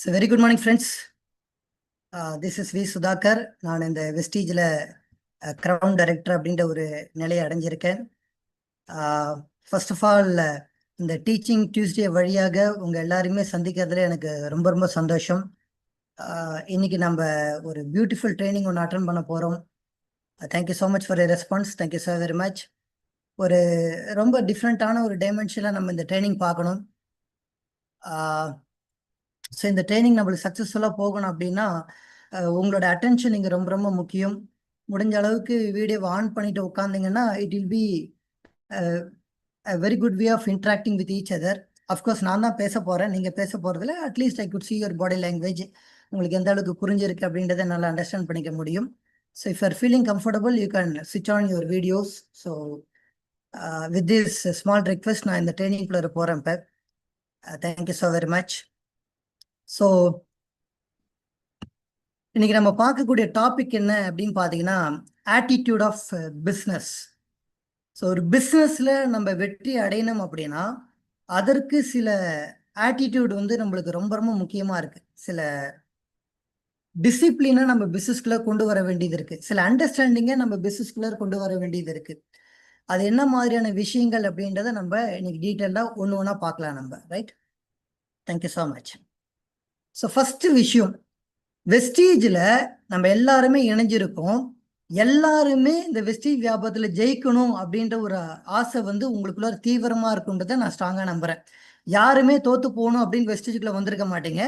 So very good morning, friends. This is V. Sudhakar. நான் இந்த வெஸ்டீஜில் crown director அப்படின்ற ஒரு நிலையை அடைஞ்சிருக்கேன். ஃபர்ஸ்ட் ஆஃப் ஆல் இந்த டீச்சிங் டியூஸ்டே வழியாக உங்கள் எல்லாருமே சந்திக்கிறதுல எனக்கு ரொம்ப ரொம்ப சந்தோஷம். இன்னைக்கு நம்ம ஒரு பியூட்டிஃபுல் ட்ரைனிங் ஒன்று அட்டன் பண்ண போகிறோம். Thank you so much for your response. Thank you so very much. ஒரு ரொம்ப டிஃப்ரெண்ட்டான ஒரு டைமென்ஷனில் நம்ம இந்த ட்ரைனிங் பார்க்கணும். ஸோ இந்த ட்ரைனிங் நம்மளுக்கு சக்ஸஸ்ஃபுல்லாக போகணும் அப்படின்னா உங்களோட அட்டென்ஷன் இங்கே ரொம்ப ரொம்ப முக்கியம். முடிஞ்ச அளவுக்கு வீடியோவை ஆன் பண்ணிட்டு உட்காந்திங்கன்னா it will be very good way of interacting with each other. Of course நான் தான் பேச போகிறேன், நீங்கள் பேச போகிறதுல at least I could see your body language உங்களுக்கு எந்த அளவுக்கு புரிஞ்சிருக்கு அப்படின்றத நல்லா அண்டர்ஸ்டாண்ட் பண்ணிக்க முடியும். So if are feeling comfortable you can ஸ்விட்ச் on your videos. So with this small request நான் இந்த ட்ரைனிங்குள்ளே போகிறேன். இப்போ thank you so very much. So இன்னைக்கு நம்ம பார்க்கக்கூடிய டாபிக் என்ன அப்படின்னு பார்த்தீங்கன்னா ஆட்டிடியூட் ஆஃப் பிஸ்னஸ். ஸோ ஒரு பிஸ்னஸில் நம்ம வெற்றி அடையணும் அப்படின்னா அதற்கு சில ஆட்டிடியூட் நம்மளுக்கு ரொம்ப ரொம்ப முக்கியமாக இருக்குது. சில டிசிப்ளினை நம்ம பிஸ்னஸ்குள்ளே கொண்டு வர வேண்டியது இருக்குது. சில அண்டர்ஸ்டாண்டிங்கை நம்ம பிஸ்னஸ்குள்ளே கொண்டு வர வேண்டியது இருக்குது. அது என்ன மாதிரியான விஷயங்கள் அப்படின்றத நம்ம இன்னைக்கு டீட்டெயிலாக ஒன்று ஒன்றா பார்க்கலாம் நம்ம. Right, thank you so much. So first விஷயம், வெஸ்டீஜில் நம்ம எல்லாருமே இணைஞ்சிருக்கோம். எல்லாருமே இந்த வெஸ்டீஜ் வியாபாரத்தில் ஜெயிக்கணும் அப்படின்ற ஒரு ஆசை உங்களுக்குள்ள தீவிரமாக இருக்குன்றதை நான் ஸ்ட்ராங்காக நம்புகிறேன். யாருமே தோற்று போகணும் அப்படின்னு வெஸ்டீஜுக்குள்ளே வந்திருக்க மாட்டீங்க.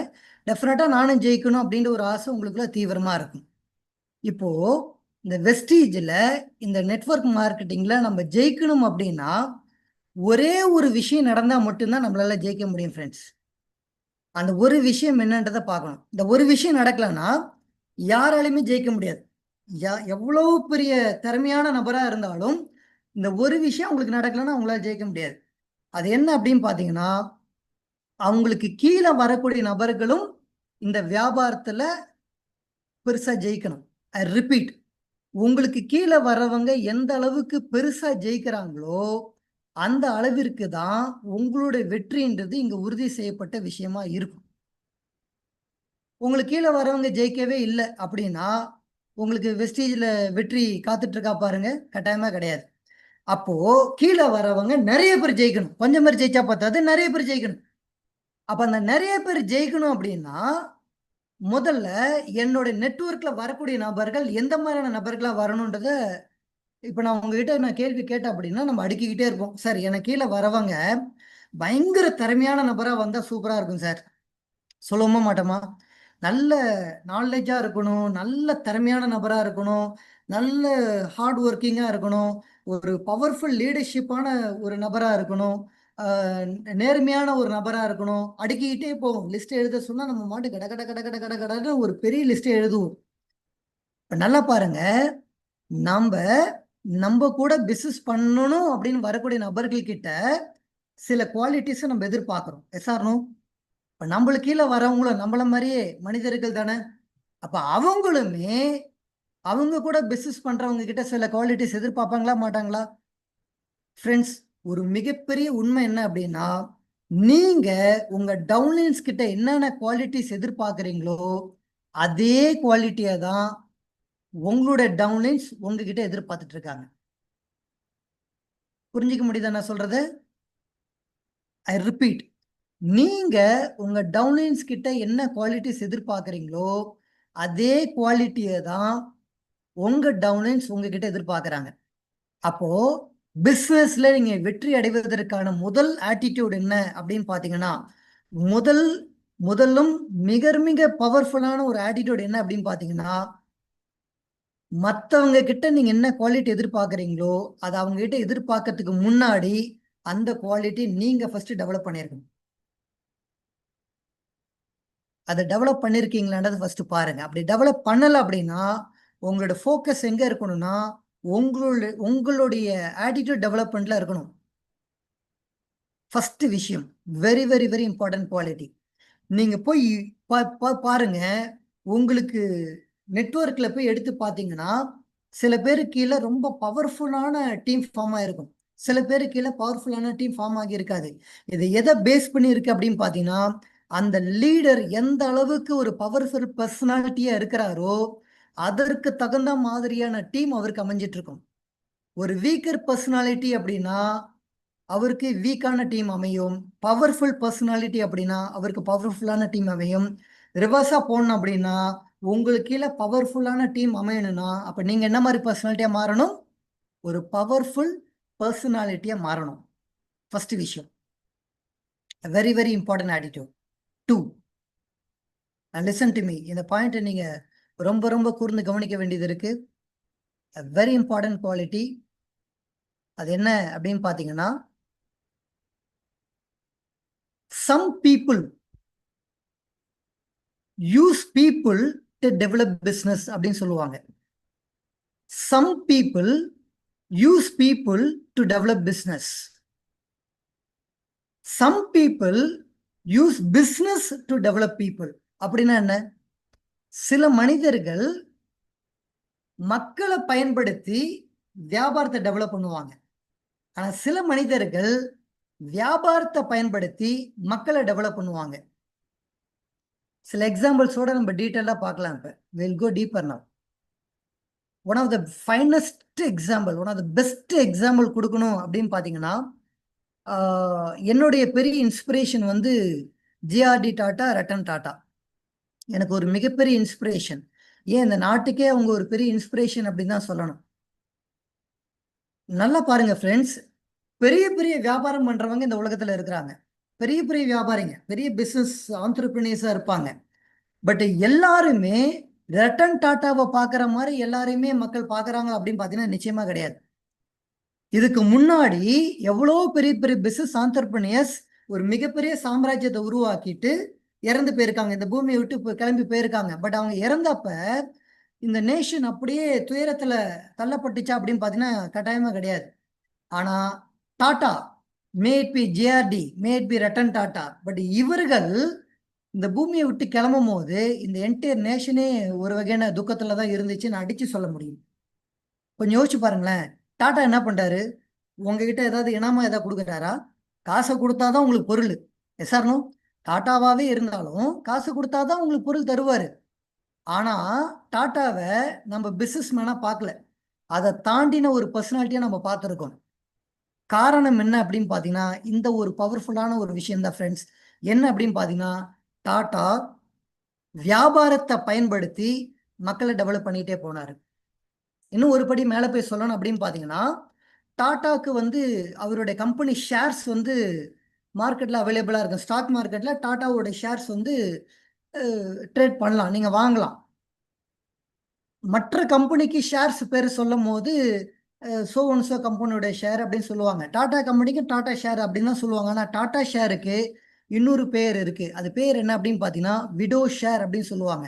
டெஃபினட்டாக நானும் ஜெயிக்கணும் அப்படின்ற ஒரு ஆசை உங்களுக்குள்ள தீவிரமாக இருக்கும். இப்போது இந்த வெஸ்டீஜில் இந்த நெட்வொர்க் மார்க்கெட்டிங்கில் நம்ம ஜெயிக்கணும் அப்படின்னா ஒரே ஒரு விஷயம் நடந்தால் மட்டும்தான் நம்மளால ஜெயிக்க முடியும் ஃப்ரெண்ட்ஸ். அந்த ஒரு விஷயம் என்னன்றதை பார்க்கணும். இந்த ஒரு விஷயம் நடக்கலைன்னா யாராலையுமே ஜெயிக்க முடியாது. எவ்வளோ பெரிய திறமையான நபராக இருந்தாலும் இந்த ஒரு விஷயம் அவங்களுக்கு நடக்கலைன்னா அவங்களால ஜெயிக்க முடியாது. அது என்ன அப்படின்னு பார்த்தீங்கன்னா, அவங்களுக்கு கீழே வரக்கூடிய நபர்களும் இந்த வியாபாரத்தில் பெருசாக ஜெயிக்கணும். ஐ ரிப்பீட், உங்களுக்கு கீழே வரவங்க எந்த அளவுக்கு பெருசாக ஜெயிக்கிறாங்களோ அந்த அளவிற்கு தான் உங்களுடைய வெற்றின்றது இங்கே உறுதி செய்யப்பட்ட விஷயமா இருக்கும். உங்களுக்கு கீழே வரவங்க ஜெயிக்கவே இல்லை அப்படின்னா உங்களுக்கு வெஸ்டீஜில் வெற்றி காத்துட்டு இருக்கா பாருங்க? கட்டாயமா கிடையாது. அப்போ கீழே வரவங்க நிறைய பேர் ஜெயிக்கணும். கொஞ்சம் பேர் ஜெயிச்சா பார்த்தாது, நிறைய பேர் ஜெயிக்கணும். அப்ப அந்த நிறைய பேர் ஜெயிக்கணும் அப்படின்னா முதல்ல என்னோட நெட்வொர்க்ல வரக்கூடிய நபர்கள் எந்த மாதிரியான நபர்களா வரணுன்றத இப்போ நான் உங்ககிட்ட கேள்வி கேட்டேன் அப்படின்னா நம்ம அடுக்கிக்கிட்டே இருப்போம். சார் எனக்கு கீழே வரவங்க பயங்கர திறமையான நபராக வந்தால் சூப்பராக இருக்கும் சார். சொல்லவுமா மாட்டோமா? நல்ல நாலேஜாக இருக்கணும், நல்ல திறமையான நபராக இருக்கணும், நல்ல ஹார்ட் ஒர்க்கிங்காக இருக்கணும், ஒரு பவர்ஃபுல் லீடர்ஷிப்பான ஒரு நபராக இருக்கணும், நேர்மையான ஒரு நபராக இருக்கணும். அடுக்கிக்கிட்டே போவோம். லிஸ்ட் எழுத சொன்னால் நம்ம மாட்டு கட கட கட கட கட கடன்னு ஒரு பெரிய லிஸ்ட்டை எழுதுவோம். இப்போ நல்லா பாருங்க, நம்ம கூட பிஸ்னஸ் பண்ணணும் அப்படின்னு வரக்கூடிய நபர்கள்கிட்ட சில குவாலிட்டிஸை நம்ம எதிர்பார்க்குறோம். எஸ்ஆர்னோ? இப்போ நம்மளுக்கு கீழே வரவங்களும் நம்மள மாதிரியே மனிதர்கள் தானே. அப்போ அவங்களுமே அவங்க கூட பிஸ்னஸ் பண்ணுறவங்க கிட்ட சில குவாலிட்டிஸ் எதிர்பார்ப்பாங்களா மாட்டாங்களா? ஃப்ரெண்ட்ஸ், ஒரு மிகப்பெரிய உண்மை என்ன அப்படின்னா, நீங்கள் உங்கள் டவுன்லைன்ஸ் கிட்ட என்னென்ன குவாலிட்டிஸ் எதிர்பார்க்குறீங்களோ அதே குவாலிட்டியை தான் உங்களோட டவுன்லைன்ஸ் உங்ககிட்ட எதிர்பார்த்துட்டு இருக்காங்க. புரிஞ்சிக்க முடியுதா நான் சொல்றது? ஐ ரிப்பீட், நீங்க உங்க டவுன்லைன்ஸ் கிட்ட என்ன குவாலிட்டிஸ் எதிர்பார்க்குறீங்களோ அதே குவாலிட்டியை தான் உங்க டவுன்லைன்ஸ் உங்ககிட்ட எதிர்பார்க்குறாங்க. அப்போ பிஸ்னஸ்ல நீங்க வெற்றி அடைவதற்கான முதல் ஆட்டிடியூட் என்ன அப்படின்னு பார்த்தீங்கன்னா, முதலும் மிக மிக பவர்ஃபுல்லான ஒரு ஆட்டிடியூட் என்ன அப்படின்னு பார்த்தீங்கன்னா, மற்றவங்க கிட்ட நீங்க என்ன குவாலிட்டி எதிர்பார்க்குறீங்களோ அதை அவங்க கிட்ட எதிர்பார்க்கறதுக்கு முன்னாடி அந்த குவாலிட்டி நீங்க ஃபர்ஸ்ட் டெவலப் பண்ணியிருக்கணும். அதை டெவலப் பண்ணியிருக்கீங்களான்றது ஃபர்ஸ்ட் பாருங்க. அப்படி டெவலப் பண்ணலை அப்படின்னா உங்களோட ஃபோக்கஸ் எங்கே இருக்கணும்னா உங்களுடைய ஆட்டிடியூட் டெவலப்மெண்ட்ல இருக்கணும். ஃபர்ஸ்ட் விஷயம், very very very important quality. நீங்க போய் பாருங்க, உங்களுக்கு நெட்வொர்க்ல போய் எடுத்து பார்த்தீங்கன்னா சில பேருக்கு கீழே ரொம்ப பவர்ஃபுல்லான டீம் ஃபார்ம் ஆகிருக்கும், சில பேருக்கு கீழே பவர்ஃபுல்லான டீம் ஃபார்ம் ஆகி இருக்காது. இது எதை பேஸ் பண்ணி இருக்கு அப்படின்னு பார்த்தீங்கன்னா அந்த லீடர் எந்த அளவுக்கு ஒரு பவர்ஃபுல் பர்சனாலிட்டியா இருக்கிறாரோ அதற்கு தகுந்த மாதிரியான டீம் அவருக்கு அமைஞ்சிட்டு இருக்கும். ஒரு வீக்கர் பர்சனாலிட்டி அப்படின்னா அவருக்கு வீக்கான டீம் அமையும். பவர்ஃபுல் பர்சனாலிட்டி அப்படின்னா அவருக்கு பவர்ஃபுல்லான டீம் அமையும். ரிவர்ஸா போடணும் அப்படின்னா உங்களுக்கு கீழே பவர்ஃபுல்லான டீம் அமையணும்னா அப்ப நீங்க என்ன மாதிரி பர்சனாலிட்டியா மாறணும்? ஒரு பவர்ஃபுல் பர்சனாலிட்டியா மாறணும். ஃபர்ஸ்ட் விஷயம், very very important attitude. 2, listen to me. இந்த பாயிண்ட் நீங்க ரொம்ப ரொம்ப கூர்ந்து கவனிக்க வேண்டியது இருக்கு. Very important quality. அது என்ன அப்படின்னு பாத்தீங்கன்னா, some people use people to develop business அப்படின்னு சொல்லுவாங்க. some people use people to develop business. some people use business to develop people. அப்படின்னா என்ன? சில மனிதர்கள் மக்களை பயன்படுத்தி வியாபாரத்தை டெவலப் பண்ணுவாங்க. ஆனா சில மனிதர்கள் வியாபாரத்தை பயன்படுத்தி மக்களை டெவலப் பண்ணுவாங்க. சில எக்ஸாம்பிள்ஸோட நம்ம டீட்டெயிலா பார்க்கலாம். இப்ப we'll go deeper now. One of the finest example, one of the best example கொடுக்கணும் அப்படின்னு பார்த்தீங்கன்னா, என்னுடைய பெரிய இன்ஸ்பிரேஷன் வந்து ஜிஆர்டி டாட்டா, ரட்டன் டாட்டா. எனக்கு ஒரு மிகப்பெரிய இன்ஸ்பிரேஷன். ஏன் இந்த நாட்டுக்கே அவங்க ஒரு பெரிய இன்ஸ்பிரேஷன் அப்படின்னு தான் சொல்லணும். நல்லா பாருங்க ஃப்ரெண்ட்ஸ், பெரிய பெரிய வியாபாரம் பண்றவங்க இந்த உலகத்துல இருக்கிறாங்க. பெரிய பெரிய வியாபாரிங்க, பெரிய பிசினஸ் ஆண்டர்பிரினியர்ஸா இருப்பாங்க. பட் எல்லாருமே ரட்டன் டாட்டாவை பார்க்குற மாதிரி எல்லாரையுமே மக்கள் பார்க்குறாங்க அப்படின்னு பார்த்தீங்கன்னா நிச்சயமா கிடையாது. இதுக்கு முன்னாடி எவ்வளோ பெரிய பெரிய பிசினஸ் ஆண்டர்பிரினியர்ஸ் ஒரு மிகப்பெரிய சாம்ராஜ்யத்தை உருவாக்கிட்டு இறந்து போயிருக்காங்க, இந்த பூமியை விட்டு கிளம்பி போயிருக்காங்க. பட் அவங்க இறந்தப்ப இந்த நேஷன் அப்படியே துயரத்துல தள்ளப்பட்டுச்சா அப்படின்னு பார்த்தீங்கன்னா கட்டாயமா கிடையாது. ஆனா Tata, made by JRD, made by Ratan Tata, but இவர்கள் இந்த பூமியை விட்டு கிளம்பும் போது இந்த என்டையர் நேஷனே ஒரு வகையான துக்கத்துல தான் இருந்துச்சு, நான் அடிச்சு சொல்ல முடியும். கொஞ்சம் யோசிச்சு பாருங்களேன். டாட்டா என்ன பண்றாரு? உங்ககிட்ட ஏதாவது இனாமா ஏதாவது கொடுக்குறாரா? காசை கொடுத்தாதான் உங்களுக்கு பொருள். எஸ்ஆர்னோ? டாட்டாவாவே இருந்தாலும் காசு கொடுத்தாதான் உங்களுக்கு பொருள் தருவாரு. ஆனா டாட்டாவை நம்ம பிசினஸ் மேனா பார்க்கல, அதை தாண்டின ஒரு பர்சனாலிட்டியா நம்ம பார்த்துருக்கோம். காரணம் என்ன அப்படின்னு பாத்தீங்கன்னா இந்த ஒரு பவர்ஃபுல்லான ஒரு விஷயம் தான் ஃப்ரெண்ட்ஸ். என்ன அப்படின்னு பாத்தீங்கன்னா, டாட்டா வியாபாரத்தை பயன்படுத்தி மக்களை டெவலப் பண்ணிட்டே போனாரு. இன்னும் ஒரு படி மேலே போய் சொல்லணும் அப்படின்னு பார்த்தீங்கன்னா, டாட்டாக்கு வந்து அவருடைய கம்பெனி ஷேர்ஸ் வந்து மார்க்கெட்டில் அவைலபிளாக இருக்கும். ஸ்டாக் மார்க்கெட்டில் டாட்டாவோட ஷேர்ஸ் வந்து ட்ரேட் பண்ணலாம், நீங்கள் வாங்கலாம். மற்ற கம்பெனிக்கு ஷேர்ஸ் பேர் சொல்லும் போது சோ ஒன் சோ கம்பெனியோட ஷேர் அப்படின்னு சொல்லுவாங்க. டாடா கம்பெனிக்கு டாடா ஷேர் அப்படின்னு தான் சொல்லுவாங்க. ஆனால் டாடா ஷேருக்கு இன்னொரு பேர் இருக்கு. அது பேர் என்ன அப்படின்னு பார்த்தீங்கன்னா விடோ ஷேர் அப்படின்னு சொல்லுவாங்க.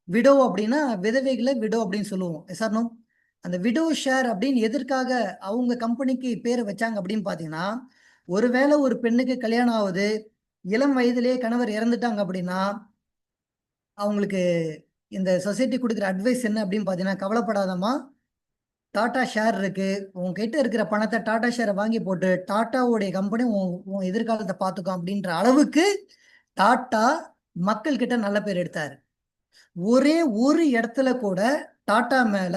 விடோ அப்படின்னா விதவைகளை விடோ அப்படின்னு சொல்லுவோம். எஸ்ஆர்னோ? அந்த விடோ ஷேர் அப்படின்னு எதற்காக அவங்க கம்பெனிக்கு பேரை வச்சாங்க அப்படின்னு பார்த்தீங்கன்னா, ஒருவேளை ஒரு பெண்ணுக்கு கல்யாணம் ஆகுது, இளம் வயதிலேயே கணவர் இறந்துட்டாங்க அப்படின்னா அவங்களுக்கு இந்த சொசைட்டி கொடுக்குற அட்வைஸ் என்ன அப்படின்னு பார்த்தீங்கன்னா, கவலைப்படாதம்மா, டாடா ஷேர் இருக்கு, உங்ககிட்ட இருக்கிற பணத்தை டாடா ஷேரை வாங்கி போட்டு டாட்டாவுடைய கம்பெனி உன் எதிர்காலத்தை பார்த்துக்கும் அப்படின்ற அளவுக்கு டாட்டா மக்கள் கிட்ட நல்ல பேர் எடுத்தாரு. ஒரே ஒரு இடத்துல கூட டாட்டா மேல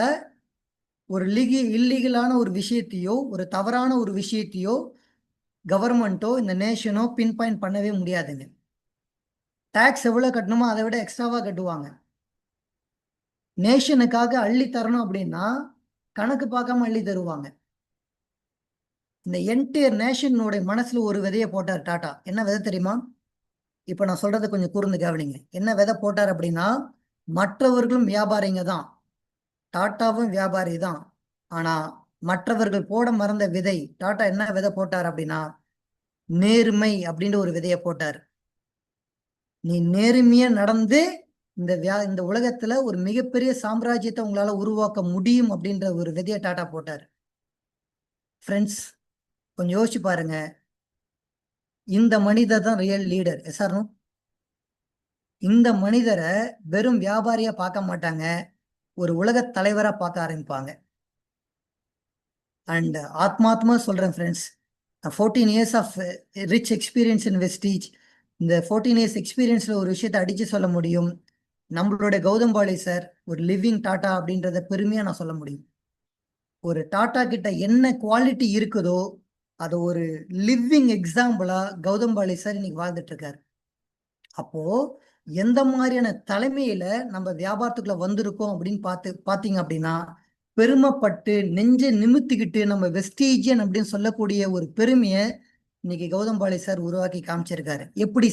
ஒரு இல்லீகலான ஒரு விஷயத்தையோ ஒரு தவறான ஒரு விஷயத்தையோ கவர்மெண்ட்டோ இந்த நேஷனோ பின் பாயிண்ட் பண்ணவே முடியாதுங்க. டாக்ஸ் எவ்வளவு கட்டணுமோ அதை விட எக்ஸ்ட்ராவா கட்டுவாங்க. நேஷனுக்காக அள்ளி தரணும் அப்படின்னா கணக்கு பார்க்காம அள்ளி தருவாங்க. இந்த என்டையர் நேஷனோட மனசுல ஒரு விதையை போட்டார் டாட்டா. என்ன விதை தெரியுமா? இப்ப நான் சொல்றதை கொஞ்சம் கூர்ந்து கவனிங்க. என்ன விதை போட்டார் அப்படின்னா, மற்றவர்களும் வியாபாரிங்க தான், டாட்டாவும் வியாபாரி தான். ஆனா மற்றவர்கள் போட மறந்த விதை, டாட்டா என்ன விதை போட்டார் அப்படின்னா நேர்மை அப்படின்ற ஒரு விதையை போட்டார். நீ நேர்மையா நடந்து இந்த உலகத்துல ஒரு மிகப்பெரிய சாம்ராஜ்யத்தை உங்களால உருவாக்க முடியும் அப்படின்ற ஒரு விதையை டாட்டா போட்டார். ஃப்ரெண்ட்ஸ், கொஞ்சம் யோசிச்சு பாருங்க. இந்த மனிதர் தான் ரியல் லீடர். எஸ்ஆர்னோ? இந்த மனிதரை வெறும் வியாபாரியா பார்க்க மாட்டாங்க, ஒரு உலக தலைவரா பார்க்க ஆரம்பிப்பாங்க. அண்ட் ஆத்மாத்மா சொல்றேன் friends, 14 years of rich experience in Vestige. இந்த 14 இயர்ஸ் எக்ஸ்பீரியன்ஸ்ல ஒரு விஷயத்தை அடிச்சு சொல்ல முடியும். நம்மளோட கௌதம் பாலே சார் ஒரு லிவிங் டாடா அப்படின்றத பெருமையா நான் சொல்ல முடியும். ஒரு டாடா கிட்ட என்ன குவாலிட்டி இருக்குதோ அது ஒரு லிவிங் எக்ஸாம்பிளா கௌதம் பாலே சார் இன்னைக்கு வாழ்ந்துட்டு இருக்காரு. அப்போ எந்த மாதிரியான தலைமையில நம்ம வியாபாரத்துக்குள்ள வந்திருக்கோம் அப்படின்னு பாத்தீங்க அப்படின்னா, பெருமைப்பட்டு நெஞ்சை நிமித்திக்கிட்டு நம்ம வெஸ்டீஜியன் அப்படின்னு சொல்லக்கூடிய ஒரு பெருமையை இன்னைக்கு கௌதம் பாலே சார் உருவாக்கி காமிச்சிருக்காரு. எப்படி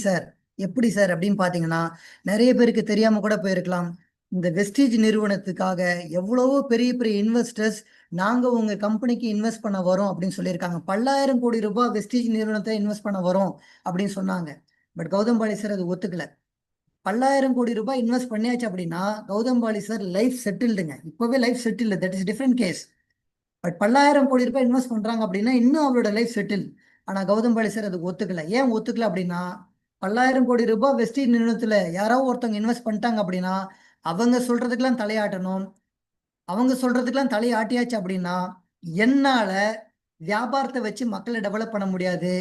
சார் அப்படின்னு பாத்தீங்கன்னா, நிறைய பேருக்கு தெரியாம கூட போயிருக்கலாம். இந்த வெஸ்டீஜ் நிறுவனத்துக்காக எவ்வளவோ பெரிய பெரிய இன்வெஸ்டர்ஸ் நாங்க உங்க கம்பெனிக்கு இன்வெஸ்ட் பண்ண வரோம் அப்படின்னு சொல்லியிருக்காங்க. 10,000 கோடி ரூபாய் வெஸ்டீஜ் நிறுவனத்தை இன்வெஸ்ட் பண்ண வரோம் அப்படின்னு சொன்னாங்க. பட் கௌதம் பாலே சார் அது ஒத்துக்கல. 10,000 கோடி ரூபாய் இன்வெஸ்ட் பண்ணியாச்சு அப்படின்னா கௌதம் பாலே சார் லைஃப் செட்டில்டுங்க. இப்பவே life settle, that is different case. But 10,000 கோடி ரூபாய் இன்வெஸ்ட் பண்றாங்க அப்படின்னா இன்னும் அவரோட லைஃப் செட்டில். ஆனா கௌதம் பாலே சார் அதுக்கு ஒத்துக்கல. ஏன் ஒத்துக்கல அப்படின்னா, 10,000 கோடி ரூபாய் வெஸ்டீஜ் நிறுவனத்துல யாரோ ஒருத்தவங்க இன்வெஸ்ட் பண்ணிட்டாங்க அப்படின்னா அவங்க சொல்றதுக்கெல்லாம் தலையாட்டணும். அவங்க சொல்றதுக்கெல்லாம் தலையாட்டியாச்சு அப்படின்னா என்னால வியாபாரத்தை வச்சு மக்களை டெவலப் பண்ண முடியாது,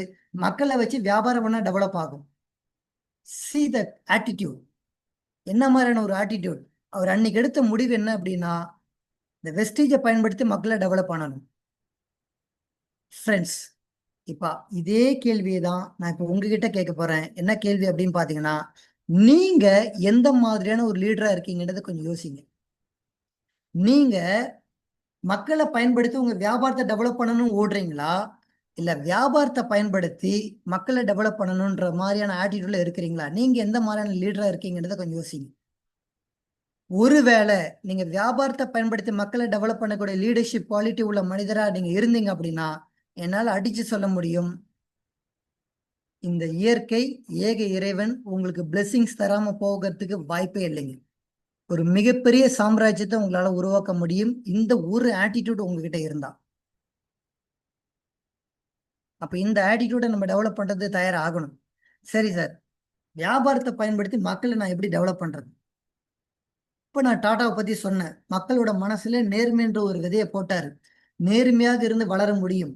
மக்களை வச்சு வியாபாரம் பண்ணா டெவலப் ஆகும். see that attitude. என்ன மாதிரியான ஒரு ஆட்டிடியூட். அவர் அன்னைக்கு எடுத்த முடிவு என்ன அப்படின்னா, இந்த வெஸ்டீஜை பயன்படுத்தி மக்களை டெவலப் பண்ணணும். ஃப்ரெண்ட்ஸ், இப்ப இதே கேள்வியை தான் நான் இப்ப உங்ககிட்ட கேட்க போறேன். என்ன கேள்வி அப்படின்னு பாத்தீங்கன்னா, நீங்க எந்த மாதிரியான ஒரு லீடரா இருக்கீங்கன்றத கொஞ்சம் யோசிங்க. நீங்க மக்களை பயன்படுத்தி உங்க வியாபாரத்தை டெவலப் பண்ணணும்னு ஓடுறீங்களா, இல்ல வியாபாரத்தை பயன்படுத்தி மக்களை டெவலப் பண்ணணும்ன்ற மாதிரியான ஆட்டிடியூட்ல இருக்கிறீங்களா? நீங்க எந்த மாதிரியான லீடரா இருக்கீங்கன்றத கொஞ்சம் யோசிங்க. ஒருவேளை நீங்க வியாபாரத்தை பயன்படுத்தி மக்களை டெவலப் பண்ணக்கூடிய லீடர்ஷிப் குவாலிட்டி உள்ள மனிதரா நீங்க இருந்தீங்க அப்படின்னா என்னால அடிச்சு சொல்ல முடியும், இந்த இயற்கை ஏக இறைவன் உங்களுக்கு பிளெஸிங்ஸ் தராம போகிறதுக்கு வாய்ப்பே இல்லைங்க. ஒரு மிகப்பெரிய சாம்ராஜ்யத்தை உங்களால உருவாக்க முடியும் இந்த ஒரு ஆட்டிடியூட் உங்ககிட்ட இருந்தா. அப்ப இந்த ஆட்டிடியூடை நம்ம டெவலப் பண்றது தயாராகணும். சரி சார், வியாபாரத்தை பயன்படுத்தி மக்களை நான் எப்படி டெவலப் பண்றது? இப்ப நான் டாட்டாவை பத்தி சொன்னேன். மக்களோட மனசுல நேர்மைன்ற ஒரு விதையை போட்டாரு. நேர்மையாக இருந்து வளர முடியும்.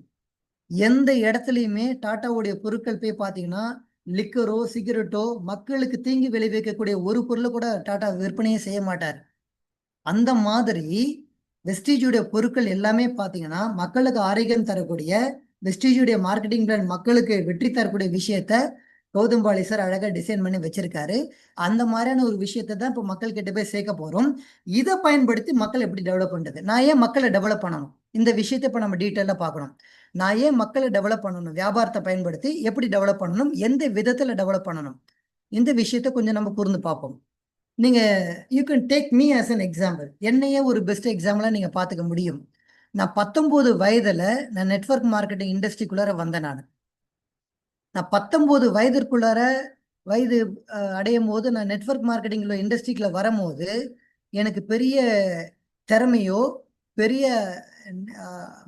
எந்த இடத்துலையுமே டாட்டாவுடைய பொருட்கள் போய் பார்த்தீங்கன்னா, லிக்கரோ சிகரெட்டோ மக்களுக்கு தீங்கு விளைவிக்கக்கூடிய ஒரு பொருளை கூட டாட்டா விற்பனையே செய்ய மாட்டார். அந்த மாதிரி வெஸ்டீஜுடைய பொருட்கள் எல்லாமே பார்த்தீங்கன்னா மக்களுக்கு ஆரோக்கியம் தரக்கூடிய, வெஸ்டீஜுடைய மார்க்கெட்டிங் பிளான் மக்களுக்கு வெற்றி தரக்கூடிய விஷயத்த கௌதம் பாலே சார் அழகா டிசைன் பண்ணி வச்சிருக்காரு. அந்த மாதிரியான ஒரு விஷயத்தை தான் இப்போ மக்கள் கிட்ட போய் சேர்க்க போறோம். இதை பயன்படுத்தி மக்கள் எப்படி டெவலப் பண்றது? நான் ஏன் மக்களை டெவலப் பண்ணணும்? இந்த விஷயத்தை இப்போ நம்ம டீட்டெயிலாக பார்க்கணும். நான் ஏன் மக்களை டெவலப் பண்ணணும்? வியாபாரத்தை பயன்படுத்தி எப்படி டெவலப் பண்ணணும், எந்த விதத்துல டெவலப் பண்ணணும், இந்த விஷயத்த கொஞ்சம் நம்ம கூர்ந்து பார்ப்போம். நீங்க you can take me as an example. என்னையே ஒரு பெஸ்ட் எக்ஸாம்பிளா நீங்க பாத்துக்க முடியும். நான் 19 வயதுல நான் நெட்வொர்க் மார்க்கெட்டிங் இண்டஸ்ட்ரிக்குள்ளார வந்தேன். நான் 19 வயதிற்குள்ளார வயது அடையும் போது நான் நெட்வொர்க் மார்க்கெட்டிங்ல இண்டஸ்ட்ரிக்குள்ள வரும்போது எனக்கு பெரிய திறமையோ பெரிய